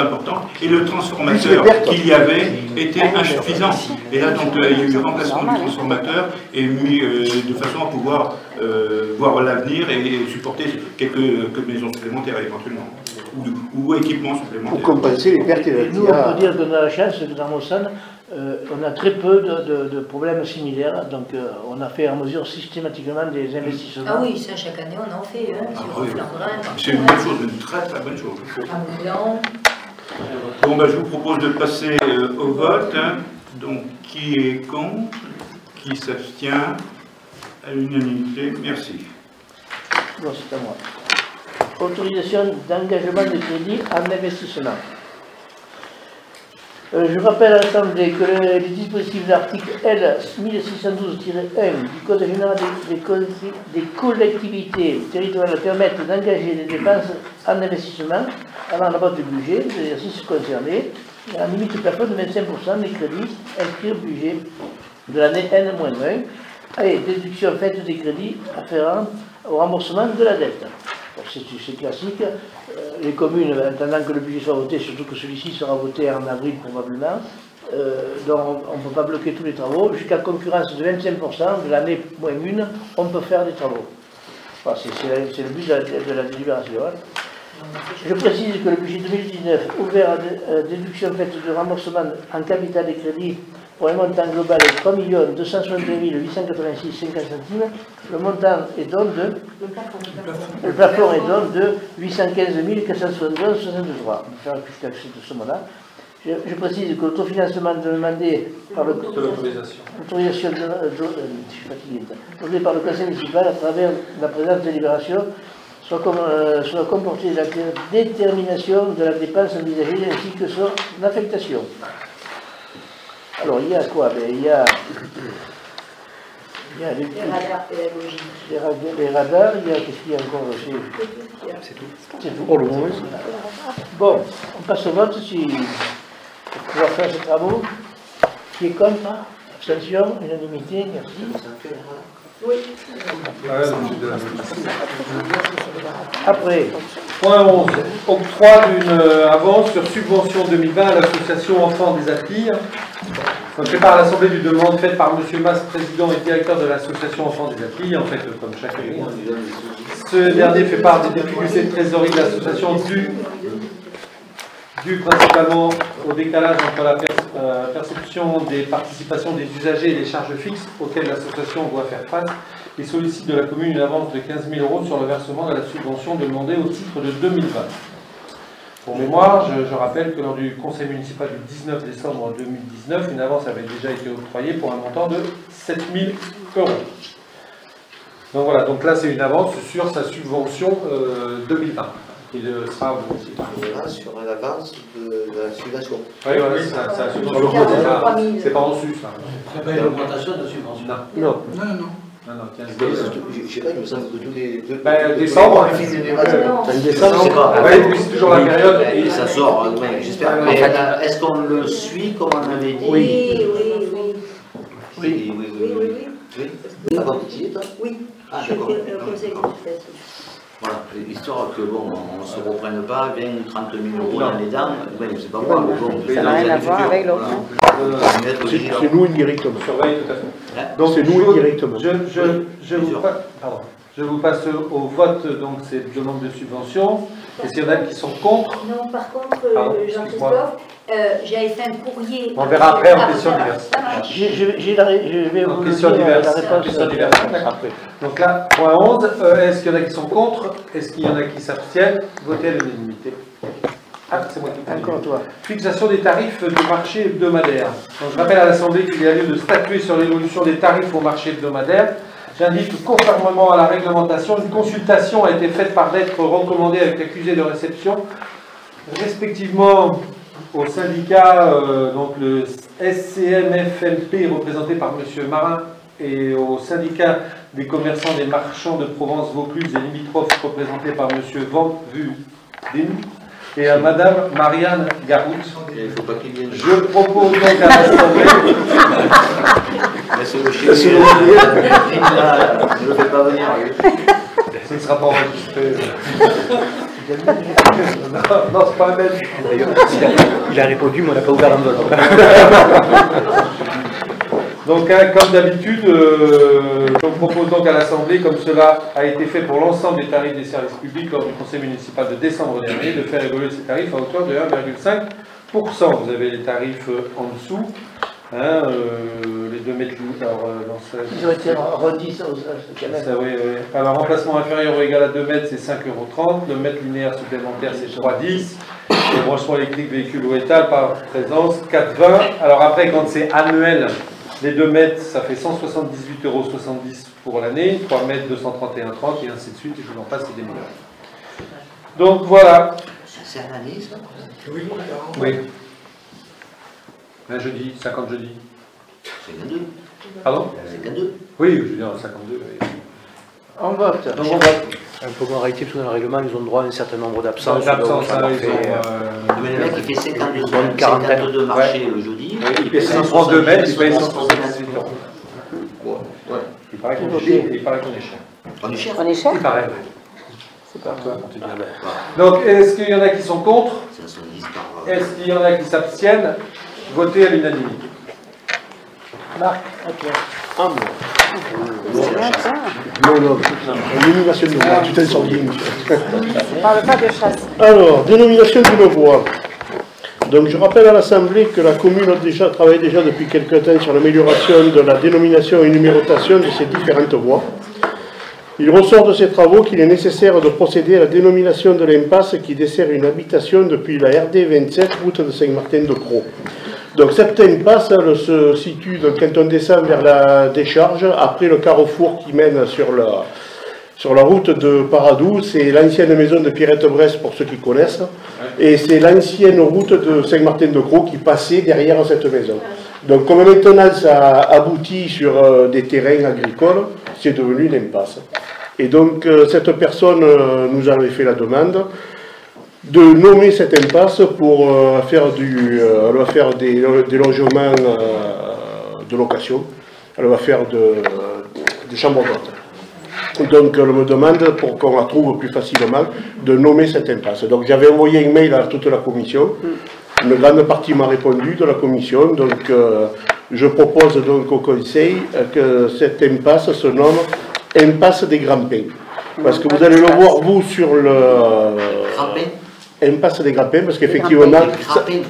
importante et le transformateur qu'il y avait était insuffisant. Et là, donc, il y a eu le remplacement du transformateur et mis de façon à pouvoir voir l'avenir et supporter quelques maisons supplémentaires éventuellement, ou équipements supplémentaires. Pour compenser les pertes et nous, on peut dire qu'on a la chance que dans Mossane, on a très peu de problèmes similaires, donc on a fait en mesure systématiquement des investissements. Ah oui, ça chaque année on en fait, c'est une bonne chose, une très très bonne chose. Bon, je vous propose de passer au vote. Donc, qui est contre? Qui s'abstient? À l'unanimité, merci. Bon, c'est à moi. Autorisation d'engagement de crédit en investissement. Je rappelle à l'Assemblée que les dispositifs de l'article L 1612-1 du Code général des collectivités territoriales permettent d'engager des dépenses en investissement allant à la base du budget de l'exercice concerné Il y a un limite plafond de 25% des crédits inscrits au budget de l'année N-1 et déduction faite des crédits afférents au remboursement de la dette. C'est classique. Les communes, attendant que le budget soit voté, surtout que celui-ci sera voté en avril probablement, donc on ne peut pas bloquer tous les travaux. Jusqu'à concurrence de 25% de l'année -1, on peut faire des travaux. Voilà, c'est le but de la délibération. Je précise que le budget 2019, ouvert à déduction faite de remboursement en capital et crédit pour un montant global de 3 262 886,50 centimes, le montant est donc de... Le plafond est donc de 815 472,63. On va faire plus de cette somme-là. Je précise que l'autofinancement demandé par le... L'autorisation donnée par le conseil municipal à travers la présente délibération soit comportée la détermination de la dépense envisagée ainsi que son affectation. Alors, il y a quoi? Il y a les radars pédagogiques. Les radars, il y a qu'est-ce qu'il y a encore? C'est tout. C'est tout. Pour le moment. Bon, on passe au vote pour pouvoir faire ces travaux. Qui est contre? Abstention, unanimité, merci. Oui. Après. Point 11. Octroi d'une avance sur subvention 2020 à l'association Enfants des Applis. On prépare à l'Assemblée d'une demande faite par M. Mas, président et directeur de l'association Enfants des Applis, en fait, comme chaque année. Ce dernier fait part des difficultés de trésorerie de l'association dû principalement au décalage entre la perception des participations des usagers et les charges fixes auxquelles l'association doit faire face et sollicite de la commune une avance de 15 000 € sur le versement de la subvention demandée au titre de 2020. Pour mémoire, je rappelle que lors du conseil municipal du 19 décembre 2019, une avance avait déjà été octroyée pour un montant de 7 000 €. Donc voilà, donc là c'est une avance sur sa subvention 2020. Il sera sur l'avance de la subvention. Oui, oui, c'est pas en sus. C'est pas une augmentation de subvention. Non. Non, 15 000. Je sais pas, il me semble que tous les... Décembre. Oui, c'est toujours la période. Et ça sort, j'espère. Mais est-ce qu'on le suit comme on avait dit? Oui. Ah bon, tu y es, toi? Oui. Ah, d'accord. Conseil consultatif. Voilà, histoire que bon, on ne se reprenne pas 20 ou 30 000 € dans les dents, c'est pas moi, mais bon, ça n'a rien à voir avec l'autre. C'est nous indirectement. Surveille tout à fait. Donc c'est nous indirectement. Je vous passe au vote donc cette demande de subvention. Est-ce qu'il y en a qui sont contre? Non, par contre, Jean-Christophe, j'avais fait un courrier. On verra après en questions diverses. Je vais vous questions diverses. la réponse après. Donc là, point 11, est-ce qu'il y en a qui sont contre? Est-ce qu'il y en a qui s'abstiennent? Votez à l'unanimité. Ah, c'est moi qui parle. Encore toi. Fixation des tarifs du marché hebdomadaire. Donc, je rappelle à l'Assemblée qu'il y a lieu de statuer sur l'évolution des tarifs au marché hebdomadaire. J'indique que, conformément à la réglementation, une consultation a été faite par lettre recommandée avec l'accusé de réception, respectivement au syndicat, donc le SCMFMP, représenté par M. Marin, et au syndicat des commerçants des marchands de Provence, Vaucluse et limitrophes, représenté par M. Van Vudin, et à Mme Marianne Garout. Je propose donc à l'Assemblée... Je ne le fais pas venir. Ce ne sera pas enregistré. Non, c'est pas un mail. D'ailleurs, il a répondu, mais on n'a pas ouvert l'enveloppe. Donc, comme d'habitude, je propose donc à l'Assemblée, comme cela a été fait pour l'ensemble des tarifs des services publics lors du conseil municipal de décembre dernier, de faire évoluer ces tarifs à hauteur de 1,5%. Vous avez les tarifs en dessous. Les 2 mètres ils ont été redits oui. Alors, remplacement inférieur ou égal à 2 mètres, c'est 5,30 €. Le mètre linéaire supplémentaire, c'est 3,10 €. Le branchement électrique véhicule ou étal par présence, 4,20 €. Alors après, quand c'est annuel, les 2 mètres, ça fait 178,70 € pour l'année. 3 mètres, 231,30 € et ainsi de suite. Et je vous en passe, c'est des milliards. Donc voilà. C'est un année, ça? Oui. Un jeudi, 50 jeudi. 52. Pardon? 52. Oui, je veux dire 52. Oui. On vote. Donc on vote. En réalité, tout dans le règlement, ils ont droit à un certain nombre d'absences. Le mec, il fait 52 marchés le jeudi. Il fait 132 mètres, il paye 178 euros. Ouais. Il paraît qu'on est cher. On est cher. On est cher. Il paraît, oui. C'est pas toi quand tu dis. Donc, est-ce qu'il y en a qui sont contre? Est-ce qu'il y en a qui s'abstiennent? Votez à l'unanimité. Marc, à toi. Ah non, dénomination d'une voie, tu t'en sors bien. On ne parle pas de chasse. Alors, dénomination d'une voie. Donc je rappelle à l'Assemblée que la commune travaille déjà depuis quelque temps sur l'amélioration de la dénomination et numérotation de ces différentes voies. Il ressort de ces travaux qu'il est nécessaire de procéder à la dénomination de l'impasse qui dessert une habitation depuis la RD 27, route de Saint-Martin-de-Croix. Donc cette impasse, elle se situe quand on descend vers la décharge, après le carrefour qui mène sur la route de Paradou. C'est l'ancienne maison de Pierrette Bresse pour ceux qui connaissent, et c'est l'ancienne route de Saint-Martin-de-Croix qui passait derrière cette maison. Donc comme maintenant ça aboutit sur des terrains agricoles, c'est devenu une impasse. Et donc cette personne nous avait fait la demande de nommer cette impasse pour faire des logements de location. Elle va faire des chambres d'hôtes. Donc elle me demande, pour qu'on la trouve plus facilement, de nommer cette impasse. Donc j'avais envoyé un mail à toute la commission. Une grande partie m'a répondu de la commission. Donc je propose donc au conseil que cette impasse se nomme impasse des Grands-Pins. Parce que vous allez le voir, vous, sur le... Impasse des Grands-Pins, parce qu'effectivement... Grands-Pins.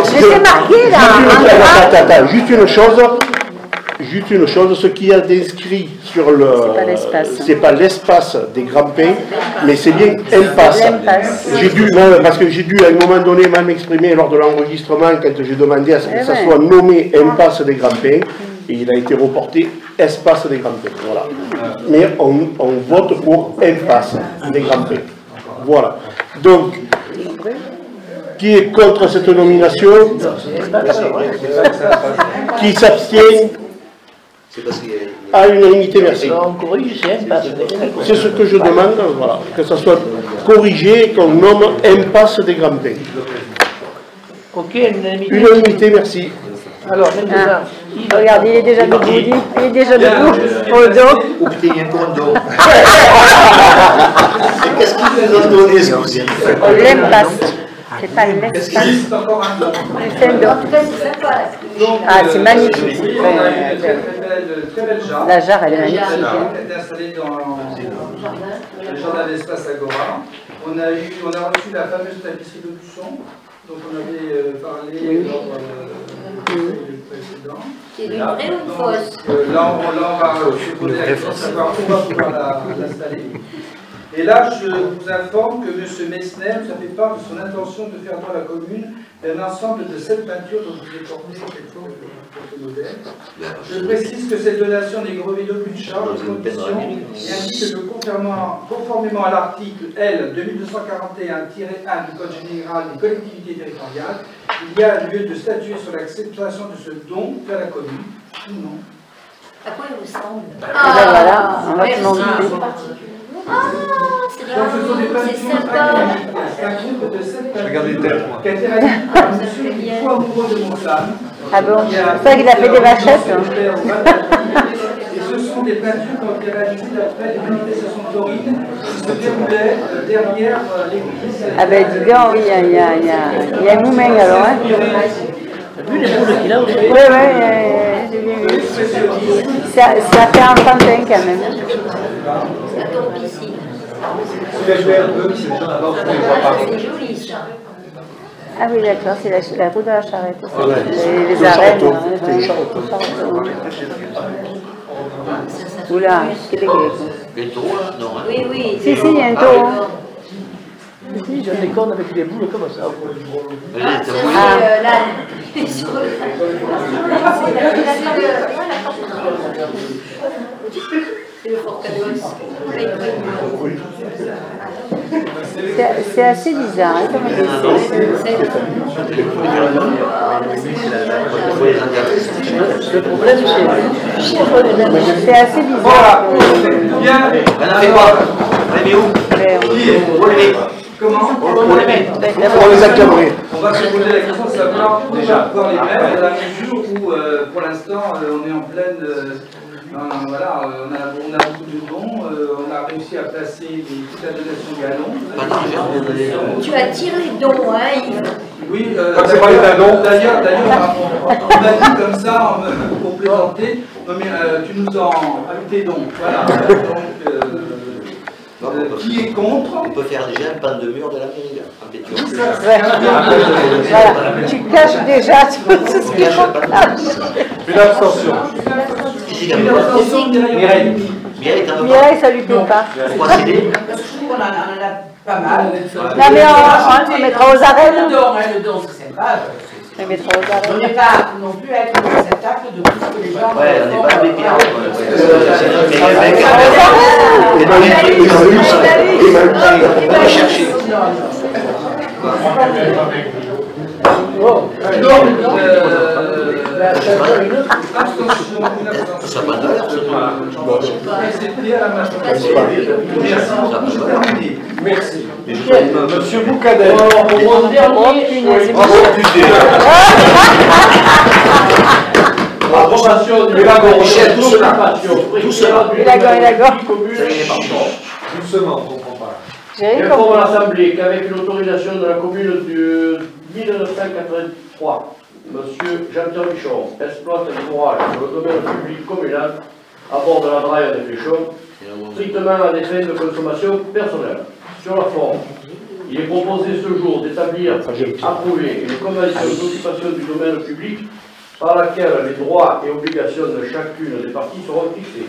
C'est marqué là. Attends, juste une chose, ce qu'il y a d'inscrit sur le... C'est pas l'espace des Grands-Pins, mais c'est bien impasse. Parce que j'ai dû à un moment donné mal m'exprimer lors de l'enregistrement quand j'ai demandé à ce que ça soit nommé impasse des Grands-Pins, et il a été reporté espace des Grands-Pins. Voilà. Mais on vote pour impasse des Grands-Pins. Voilà. Donc, qui est contre cette nomination? Qui s'abstient? À l'unanimité, merci. C'est ce que je demande, voilà, que ça soit corrigé et qu'on nomme impasse des Grands-Pins. Ok, l'unanimité. Unanimité, merci. Alors, maintenant, regarde, il est déjà debout, il est déjà debout, pour le dos. Ou putain, il y a pour le dos. Qu'est-ce qu'il nous a donné ce coup-ci? L'impasse. C'est pas l'espace. C'est le dos. Ah, c'est magnifique. La jarre, elle est magnifique. Elle est installée dans le jardin d'espace Agora. On a reçu la fameuse tapisserie de Luçon, dont on avait parlé lors du précédent. C'est une vraie ou une fausse? Là, on va se poser la question de savoir où on va pouvoir l'installer. Et là, je vous informe que M. Messner nous a fait part de son intention de faire dans la commune un ensemble de 7 peintures dont vous avez porté quelques modèles. Je précise que cette donation n'est grevée d'aucune charge de condition et indique que conformément à l'article L. 2241-1 du Code général des collectivités territoriales, il y a lieu de statuer sur l'acceptation de ce don vers la commune ou non. À quoi il ressemble? Voilà, on va te demander. Donc ce sont des peintures académiques. C'est un groupe de 7 peintures qui a été réalisé par un monsieur qui est fou amoureux de mon femme. Ah bon? C'est vrai qu'il a fait des vachettes. Et ce sont des peintures qui ont été réalisées d'après les manifestations de taurines qui se déroulaient derrière l'église. Ah ben dis donc, oui, il y a un mouvement alors. Hein. T'as vu les boules qu'il a aussi? Oui, j'ai bien vu. Ça fait un pantin quand même. C'est joli ça. Ah oui, d'accord, c'est la roue de la charrette. Les arènes. Oula, qu'est-ce que c'est? Les taureaux, là? Non. Oui, oui. Si, il y a un taureau. Si, j'ai des cornes avec des boules comme ça. C'est le fort cadeau. C'est assez bizarre, hein, comme Le problème, c'est assez bizarre. Bien. On a fait quoi? On les met où? On les met. Comment? On les met. On les a cabrés. On va se poser la question de savoir déjà voir les mêmes dans la mesure où pour l'instant on est en pleine. Voilà, on a beaucoup de dons, on a réussi à placer toute la donation galon. Tu attires les dons, hein, Yves? Oui, c'est pas les dons. D'ailleurs, on m'a dit comme ça, pour plaisanter, non mais tu nous en avec tes dons. Voilà. Donc, qui est contre? On peut faire déjà un pan de mur de la mairie, en pétition. Voilà, tu caches déjà tout ce qui est Une abstention. Mireille, ça lui plaît pas. On en a pas mal. Non mais on mettra aux arènes. Le don, c'est sympa. On mettra aux arènes. On n'est pas non plus à être dans cet acte de tout ce que les gens... Ouais, on n'est pas des pires. On va chercher. Ça n'a pas de valeur, Merci. Monsieur Boucadet. Mon dernier. Approbation du lagon. Doucement, on comprend pas. J'informe à l'Assemblée qu'avec l'autorisation de la commune de 1983, M. Jean-Pierre Michon exploite un forage sur le domaine public communal à bord de la Braille des Fléchons, strictement à des fins de consommation personnelle. Sur la forme, il est proposé ce jour d'établir et approuver une convention d'occupation du domaine public par laquelle les droits et obligations de chacune des parties seront fixés.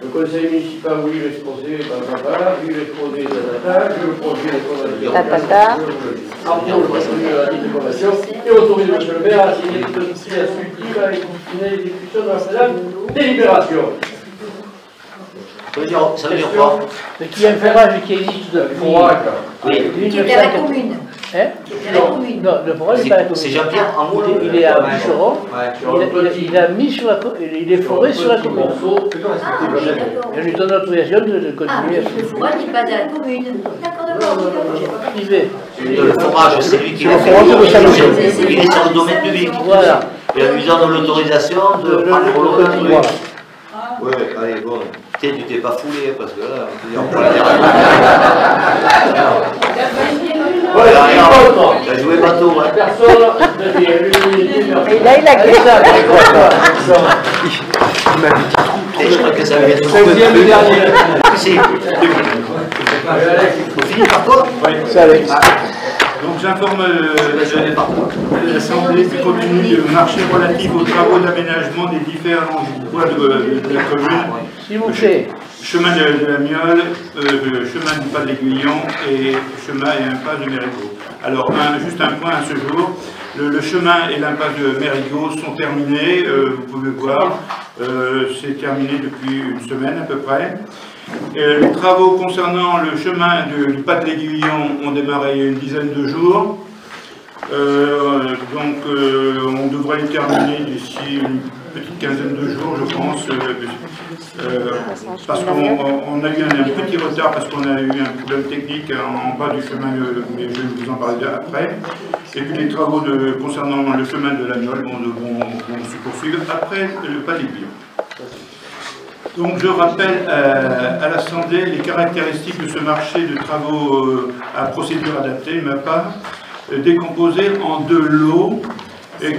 Le conseil municipal, oui, l'exposé, vu l'exposé, vu le projet de convention, approuve le contenu de la dite convention et autorise M. le maire à signer toute instructive avec l'exécution de la présente délibération. Ça veut dire quoi? Qu'il y a un forage qui existe depuis... Oui. Qui est à la commune. Hein? Non, le forage n'est pas à la commune. C'est Jean-Pierre en haut. Il est à Bûcheron. Il a mis sur la il est foré sur la commune. Il lui donne l'autorisation de continuer. Le forage n'est pas à la commune. D'accord. Privé. Le forage, c'est lui qui l'a fait. Il est sur le domaine public. Voilà. Et on lui donne l'autorisation de prendre le contrôle. Ouais, allez, bon. Tu t'es pas foulé, parce que là, on prend la ouais, t'as joué bateau, ouais. Personne. Et là, il a gagné. Je crois que ça va être C'est le dernier. Si. On finit par quoi? Oui, c'est Alex. Donc j'informe l'Assemblée du commune du marché relatif aux travaux d'aménagement des différents voies de la commune. S'il vous plaît. Chemin de la Miole, chemin du Pas de l'Aiguillon et chemin et impasse de Mérigot. Alors juste un point à ce jour, le chemin et l'impasse de Mérigot sont terminés, vous pouvez voir, c'est terminé depuis une semaine à peu près. Les travaux concernant le chemin du Pas de l'Aiguillon ont démarré il y a une dizaine de jours. Donc on devrait les terminer d'ici une petite quinzaine de jours, je pense, parce qu'on a eu un petit retard parce qu'on a eu un problème technique en bas du chemin, mais je vais vous en parler après. Et puis les travaux concernant le chemin de la Miole vont se poursuivre après le Pas de l'Aiguillon. Donc je rappelle à l'Assemblée les caractéristiques de ce marché de travaux à procédure adaptée, MAPA, décomposé en 2 lots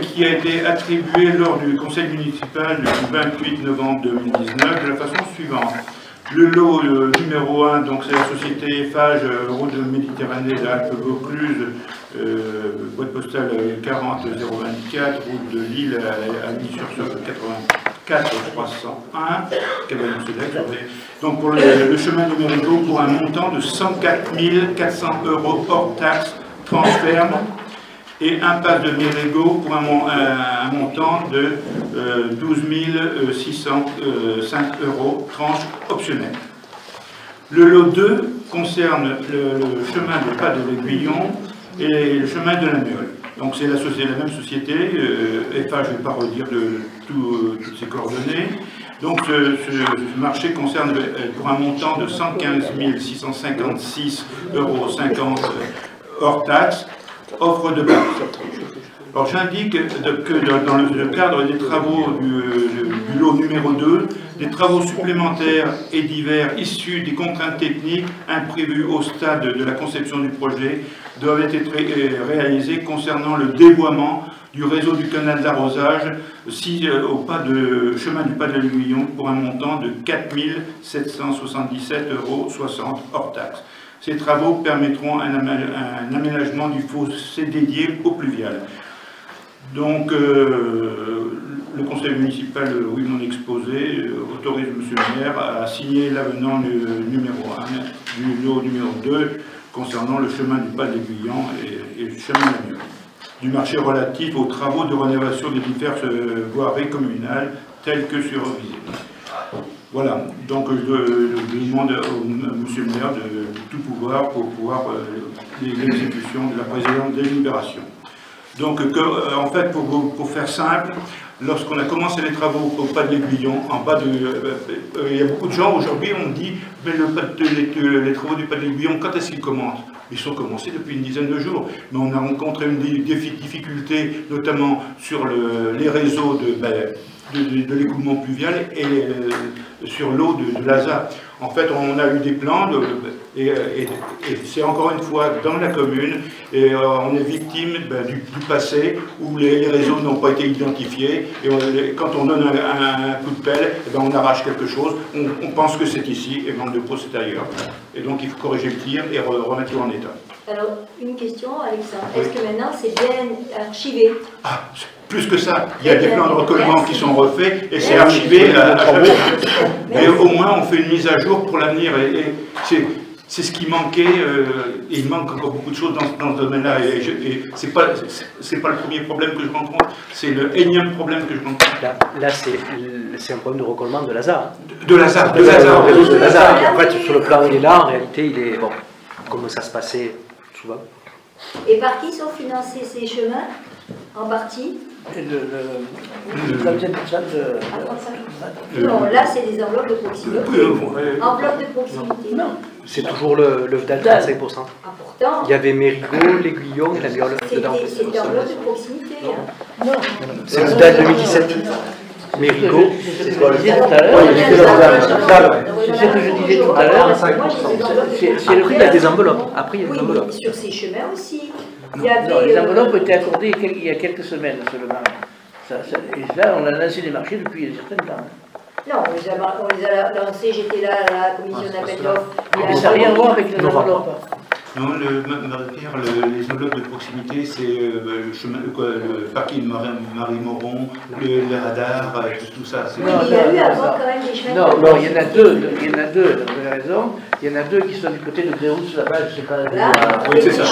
qui a été attribué lors du conseil municipal du 28 novembre 2019 de la façon suivante. Le lot numéro 1, donc c'est la société Eiffage, route de Méditerranée d'Alpes-Vaucluse, boîte postale 40024, route de Lille à Nice-sur-Seine 84 301, Cavaillon-Sédex. Donc pour le chemin de Mérigot pour un montant de 104 400 € hors taxe, transfert, et impasse de Mérigot pour un montant de 12 605 €, tranche optionnelle. Le lot 2 concerne le chemin de pas de l'Aiguillon et le chemin de la Meule. Donc c'est la même société, EFA, je ne vais pas redire toutes ces coordonnées. Donc ce marché concerne pour un montant de 115 656,50 € hors taxe, offre de base. Alors j'indique que dans le cadre des travaux du lot numéro 2, des travaux supplémentaires et divers issus des contraintes techniques imprévues au stade de la conception du projet doivent être réalisés concernant le dévoiement du réseau du canal d'arrosage au chemin du pas de l'Aiguillon pour un montant de 4 777,60 € hors taxe. Ces travaux permettront un aménagement du fossé dédié au pluvial. Donc, le conseil municipal, oui, mon exposé, autorise M. le maire à signer l'avenant numéro 1 du lot numéro 2 concernant le chemin du pas de l'Aiguillon et le chemin de la Meule, du marché relatif aux travaux de rénovation des diverses voiries communales telles que survisées. Voilà, donc je demande au M. le maire de tout pouvoir pour pouvoir l'exécution de la précédente délibération. Donc, en fait, pour faire simple, lorsqu'on a commencé les travaux au pas de l'Aiguillon, en bas de... il y a beaucoup de gens, aujourd'hui, on dit, mais les travaux du pas de l'Aiguillon, quand est-ce qu'ils commencent? Ils sont commencés depuis une dizaine de jours, mais on a rencontré une difficulté, notamment sur les réseaux de l'écoulement pluvial et sur l'eau de l'Aza. En fait, on a eu des plans, et c'est encore une fois dans la commune, et on est victime du passé, où les réseaux n'ont pas été identifiés, et quand on donne un coup de pelle, on arrache quelque chose, on pense que c'est ici, et manque de peau c'est ailleurs. Et donc il faut corriger le tir et remettre tout en état. Alors, une question, Alexandre. Est-ce que maintenant c'est bien archivé? Plus que ça, il y a des plans de recollement qui sont refaits et c'est archivé à chaque fois. Mais au moins on fait une mise à jour pour l'avenir et c'est ce qui manquait. Et il manque encore beaucoup de choses dans ce domaine-là. Et c'est pas le premier problème que je rencontre, c'est le énième problème que je rencontre. Là c'est un problème de recollement de l'Aza. De l'Aza. En fait, sur le plan il est là, en réalité il est bon, comme ça se passait souvent. Et par qui sont financés ces chemins? En partie? Non, là c'est des enveloppes de proximité. Enveloppes de proximité. Non, c'est toujours le VDAL 35%. Ah, pourtant. Il y avait Mérigot, l'Aiguillon et la Meule dedans. C'était enveloppe de proximité. Non. C'est le VDAL 2017. Mérigot. C'est ce que je disais tout à l'heure. C'est ce que je disais tout à l'heure. C'est le prix des enveloppes. Après, il y a des enveloppes. Oui, sur ces chemins aussi. Non, les enveloppes ont été accordées il y a quelques semaines seulement. Et là, on a lancé les marchés depuis un certain temps. Non, on les a lancés, j'étais là à la commission d'appel d'offres. Mais ça n'a rien à voir avec les enveloppes. Non, Marie-Pierre, les enveloppes de proximité, c'est le parking Marie-Moron, les radars, tout ça. Oui, il y a eu avant quand même des chemins. Non, il y en a deux, vous avez raison. Il y en a deux qui sont du côté de Gréoux, là-bas, je ne sais pas. Oui, c'est ça.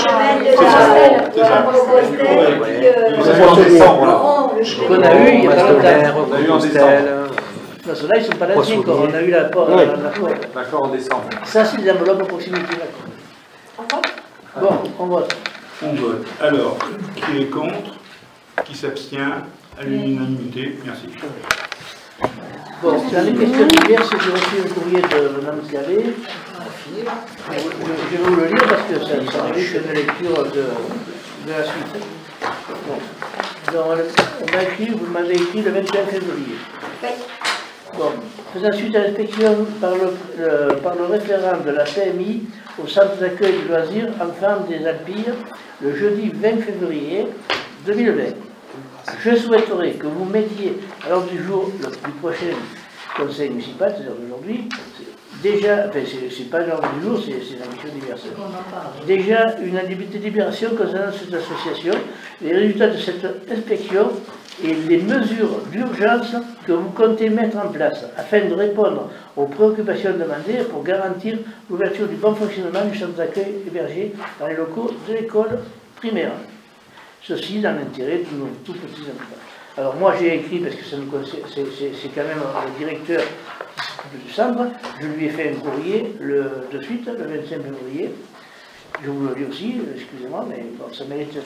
C'est ça. Qu'on a eu, il y a pas longtemps. On a eu en décembre. Non, ceux-là, ils ne sont pas là encore. On a eu l'accord. D'accord, en décembre. Ça, c'est des enveloppes de proximité, d'accord. Bon, on vote. On vote. Alors, qui est contre? Qui s'abstient? À l'unanimité. Merci. Bon, dans les questions diverses, j'ai reçu le courrier de Mme Ziavé. Je vais vous le lire parce que ça mérite une lecture de la suite. Bon. Donc, vous m'avez écrit le 21 février. Bon. Faisant suite à l'inspection par le référent de la PMI au centre d'accueil du loisir Enfants des Alpilles le jeudi 20 février 2020. Je souhaiterais que vous mettiez à l'ordre du jour du prochain conseil municipal, c'est-à-dire d'aujourd'hui, déjà, enfin c'est pas l'ordre du jour, c'est la mission diverse. Déjà une délibération concernant cette association, les résultats de cette inspection et les mesures d'urgence que vous comptez mettre en place afin de répondre aux préoccupations demandées pour garantir l'ouverture du bon fonctionnement du centre d'accueil hébergé dans les locaux de l'école primaire. Ceci dans l'intérêt de nos tout petits enfants. Alors moi j'ai écrit, parce que c'est quand même le directeur du centre, je lui ai fait un courrier de suite, le 25 février. Je vous le dis aussi, excusez-moi, mais bon, ça mérite d'être...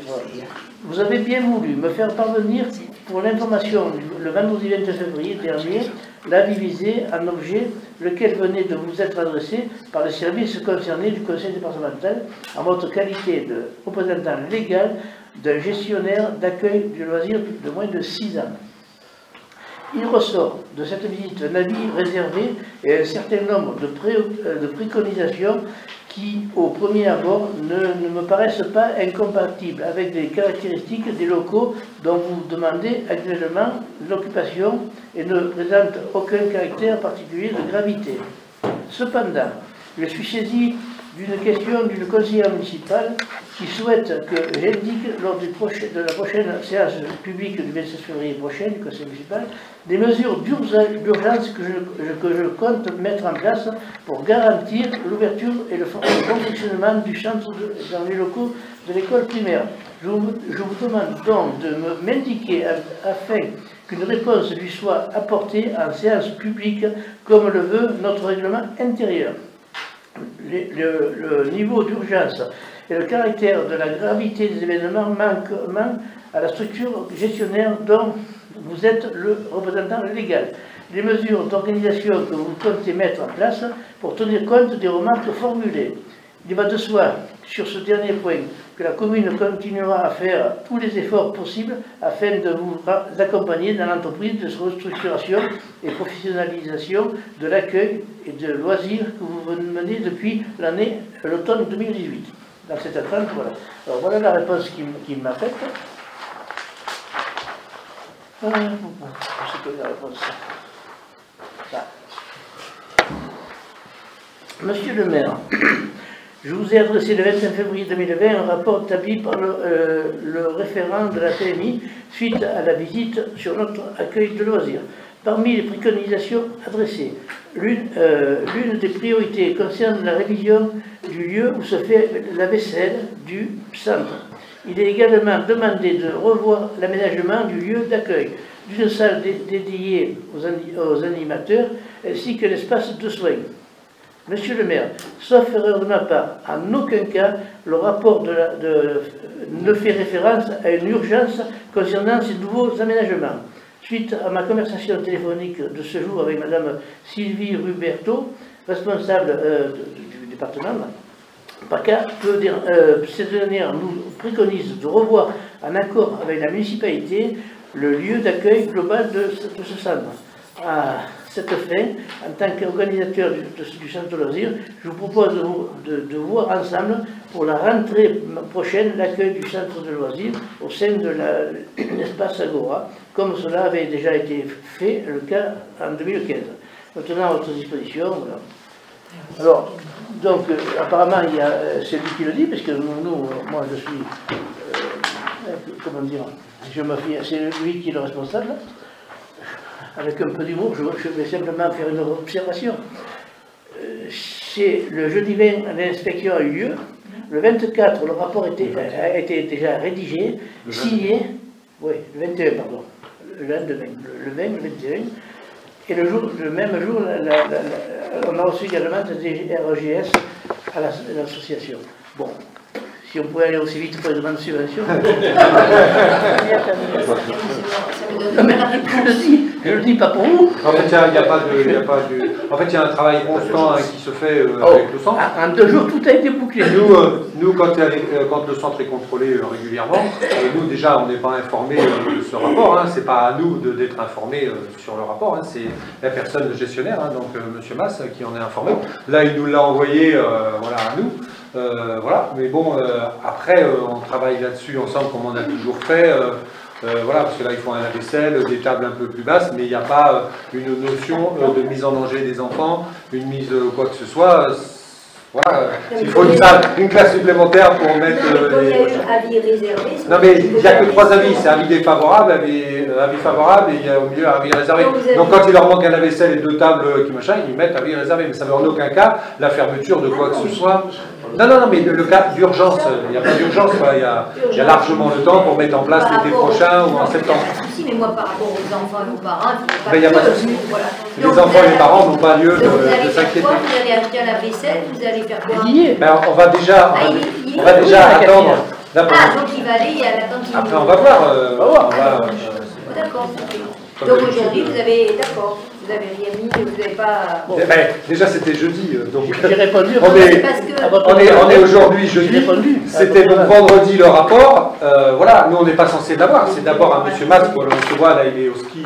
Vous avez bien voulu me faire parvenir pour l'information le vendredi 22 février dernier l'avis visé en objet, lequel venait de vous être adressé par les services concernés du conseil départemental en votre qualité de représentant légal d'un gestionnaire d'accueil du loisir de moins de 6 ans. Il ressort de cette visite un avis réservé et un certain nombre de préconisations qui, au premier abord, ne me paraissent pas incompatibles avec les caractéristiques des locaux dont vous demandez actuellement l'occupation et ne présentent aucun caractère particulier de gravité. Cependant, je suis saisi d'une question d'une conseillère municipale qui souhaite que j'indique lors de la prochaine séance publique du 26 février prochain du conseil municipal des mesures d'urgence que je compte mettre en place pour garantir l'ouverture et le bon fonctionnement du centre dans les locaux de l'école primaire. Je vous demande donc de m'indiquer afin qu'une réponse lui soit apportée en séance publique comme le veut notre règlement intérieur. Le niveau d'urgence et le caractère de la gravité des événements manquent à la structure gestionnaire dont vous êtes le représentant légal. Les mesures d'organisation que vous comptez mettre en place pour tenir compte des remarques formulées. Il va de soi, sur ce dernier point, que la commune continuera à faire tous les efforts possibles afin de vous accompagner dans l'entreprise de restructuration et professionnalisation de l'accueil et de loisirs que vous menez depuis l'automne 2018. Dans cette attente, voilà. Alors voilà la réponse qu'il m'a faite. C'est quoi la réponse? Ça. Monsieur le maire, je vous ai adressé le 25 février 2020 un rapport établi par le référent de la PMI suite à la visite sur notre accueil de loisirs. Parmi les préconisations adressées, l'une des priorités concerne la révision du lieu où se fait la vaisselle du centre. Il est également demandé de revoir l'aménagement du lieu d'accueil, d'une salle dédiée aux animateurs ainsi que l'espace de soins. Monsieur le maire, sauf erreur de ma part, en aucun cas le rapport ne fait référence à une urgence concernant ces nouveaux aménagements. Suite à ma conversation téléphonique de ce jour avec Madame Sylvie Ruberto, responsable du département, PACA, cette dernière nous préconise de revoir, en accord avec la municipalité, le lieu d'accueil global de ce centre. À cette fin, en tant qu'organisateur du centre de loisirs, je vous propose de voir ensemble pour la rentrée prochaine l'accueil du centre de loisirs au sein de l'espace Agora, comme cela avait déjà été fait le cas en 2015. Maintenant, à votre disposition, voilà. Alors, donc, apparemment, c'est lui qui le dit, parce que moi je suis, comment dire, c'est lui qui est le responsable. Avec un peu d'humour, je vais simplement faire une observation. C'est le jeudi 20, l'inspection a eu lieu. Le 24, le rapport a été déjà rédigé, signé, oui, le 21, pardon, le lendemain, le 20, le 21. Et le même jour, on a reçu également des RGS à l'association. Bon. Si on pouvait aller aussi vite pour les demandes de subvention. Je le dis pas pour vous. En fait, il y a un travail constant qui se fait avec le centre. En 2 jours, tout a été bouclé. Nous quand le centre est contrôlé régulièrement, nous déjà, on n'est pas informés de ce rapport. Hein. C'est pas à nous d'être informés sur le rapport. Hein. C'est la personne, le gestionnaire, hein, donc M. Mass, qui en est informé. Là, il nous l'a envoyé voilà, à nous. Voilà, mais bon, après, on travaille là-dessus ensemble comme on a toujours fait. Voilà, parce que là, il faut un lave-vaisselle, des tables un peu plus basses, mais il n'y a pas une notion de mise en danger des enfants, une mise quoi que ce soit. Voilà, il faut une classe supplémentaire pour mettre avis réservé. Non, mais il n'y a que 3 avis, c'est avis défavorable, avis favorable, et il y a au milieu avis réservé. Donc quand il leur manque un lave-vaisselle et 2 tables qui machin, ils mettent avis réservé, mais ça ne veut en aucun cas la fermeture de quoi que ce soit. Non, mais le cas d'urgence, il n'y a pas d'urgence, il y a largement le temps pour mettre en place l'été prochain ou en septembre. Si, mais moi, par rapport aux enfants et aux parents, il n'y a pas de souci. Les enfants et les parents n'ont pas lieu de s'inquiéter. Vous allez acheter à la vaisselle, vous allez faire quoi? Ben, on va déjà attendre. Ah, donc il va aller à la cantine. Après, on va voir. D'accord. Donc aujourd'hui, vous avez, d'accord, vous avez rien mis, vous n'avez pas... Bon. Ben, déjà c'était jeudi, donc j'ai répondu. On est aujourd'hui jeudi, c'était donc vendredi le rapport, voilà, nous on n'est pas censé l'avoir, c'est d'abord un monsieur Mas, on se voit là il est au ski,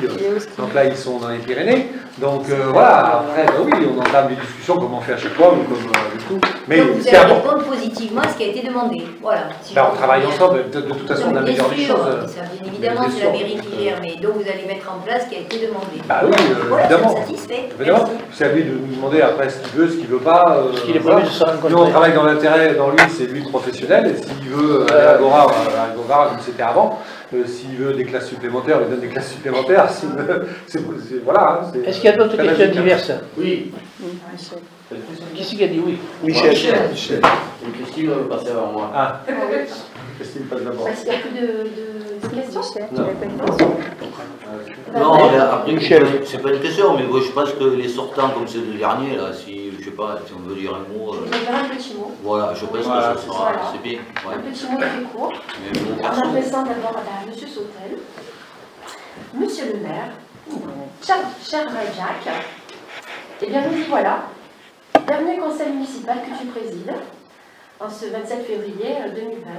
donc là ils sont dans les Pyrénées, donc voilà, après oui on entame des discussions comme on fait à chaque fois, comme tout. Mais donc vous allez répondre positivement à ce qui a été demandé, voilà. Si ben, on travaille ensemble, de toute façon on améliore les choses. Ça, bien évidemment c'est la mairie qui gère, mais donc vous allez mettre en place ce qui a été demandé. Bah oui, voilà, évidemment. Évidemment. C'est à lui de nous demander après ce qu'il veut pas. Il est prévu de se rencontrer. Nous on travaille dans l'intérêt, dans lui c'est lui professionnel, et s'il veut aller à Agora comme c'était avant, s'il veut des classes supplémentaires, il donne des classes supplémentaires. Voilà. Est-ce qu'il y a d'autres questions diverses? Oui. Qui c'est qui a dit oui? Michel. Et Christine va passer avant moi. Ah. Christine passe d'abord. Est-ce qu'il n'y a plus de questions? Non, mais après, c'est pas une question, mais moi, je pense que les sortants comme ces deux derniers, là, si, je sais pas, si on veut dire un mot. Je vais dire un petit mot. Voilà, je pense que ça sera, c'est bien. Ouais. Un petit mot très court. En adressant d'abord à M. Sautel. Monsieur le maire, cher Jacques, eh bien nous y voilà. Dernier conseil municipal que tu présides, en ce 27 février 2020.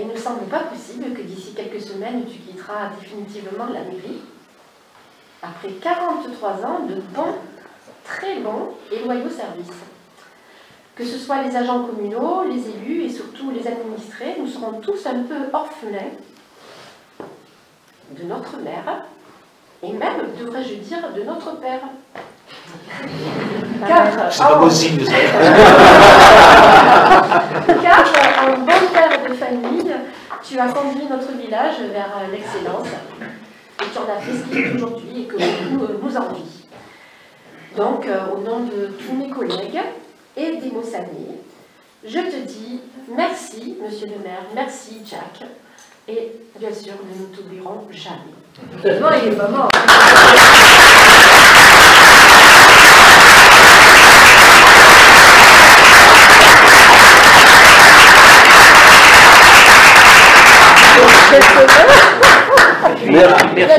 Il ne semble pas possible que d'ici quelques semaines, tu quitteras définitivement la mairie. Après 43 ans de bons, très bons et loyaux services. Que ce soit les agents communaux, les élus et surtout les administrés, nous serons tous un peu orphelins de notre mère, et même, devrais-je dire, de notre père. C'est pas possible, ça. Car, en bon père de famille, tu as conduit notre village vers l'excellence, et tu en as fait ce qu'il est aujourd'hui et que nous envie. Donc, au nom de tous mes collègues et des Mossaniers, je te dis merci, monsieur le maire, merci, Jack, et bien sûr, nous ne t'oublierons jamais. Non, il n'est pas mort. Merci.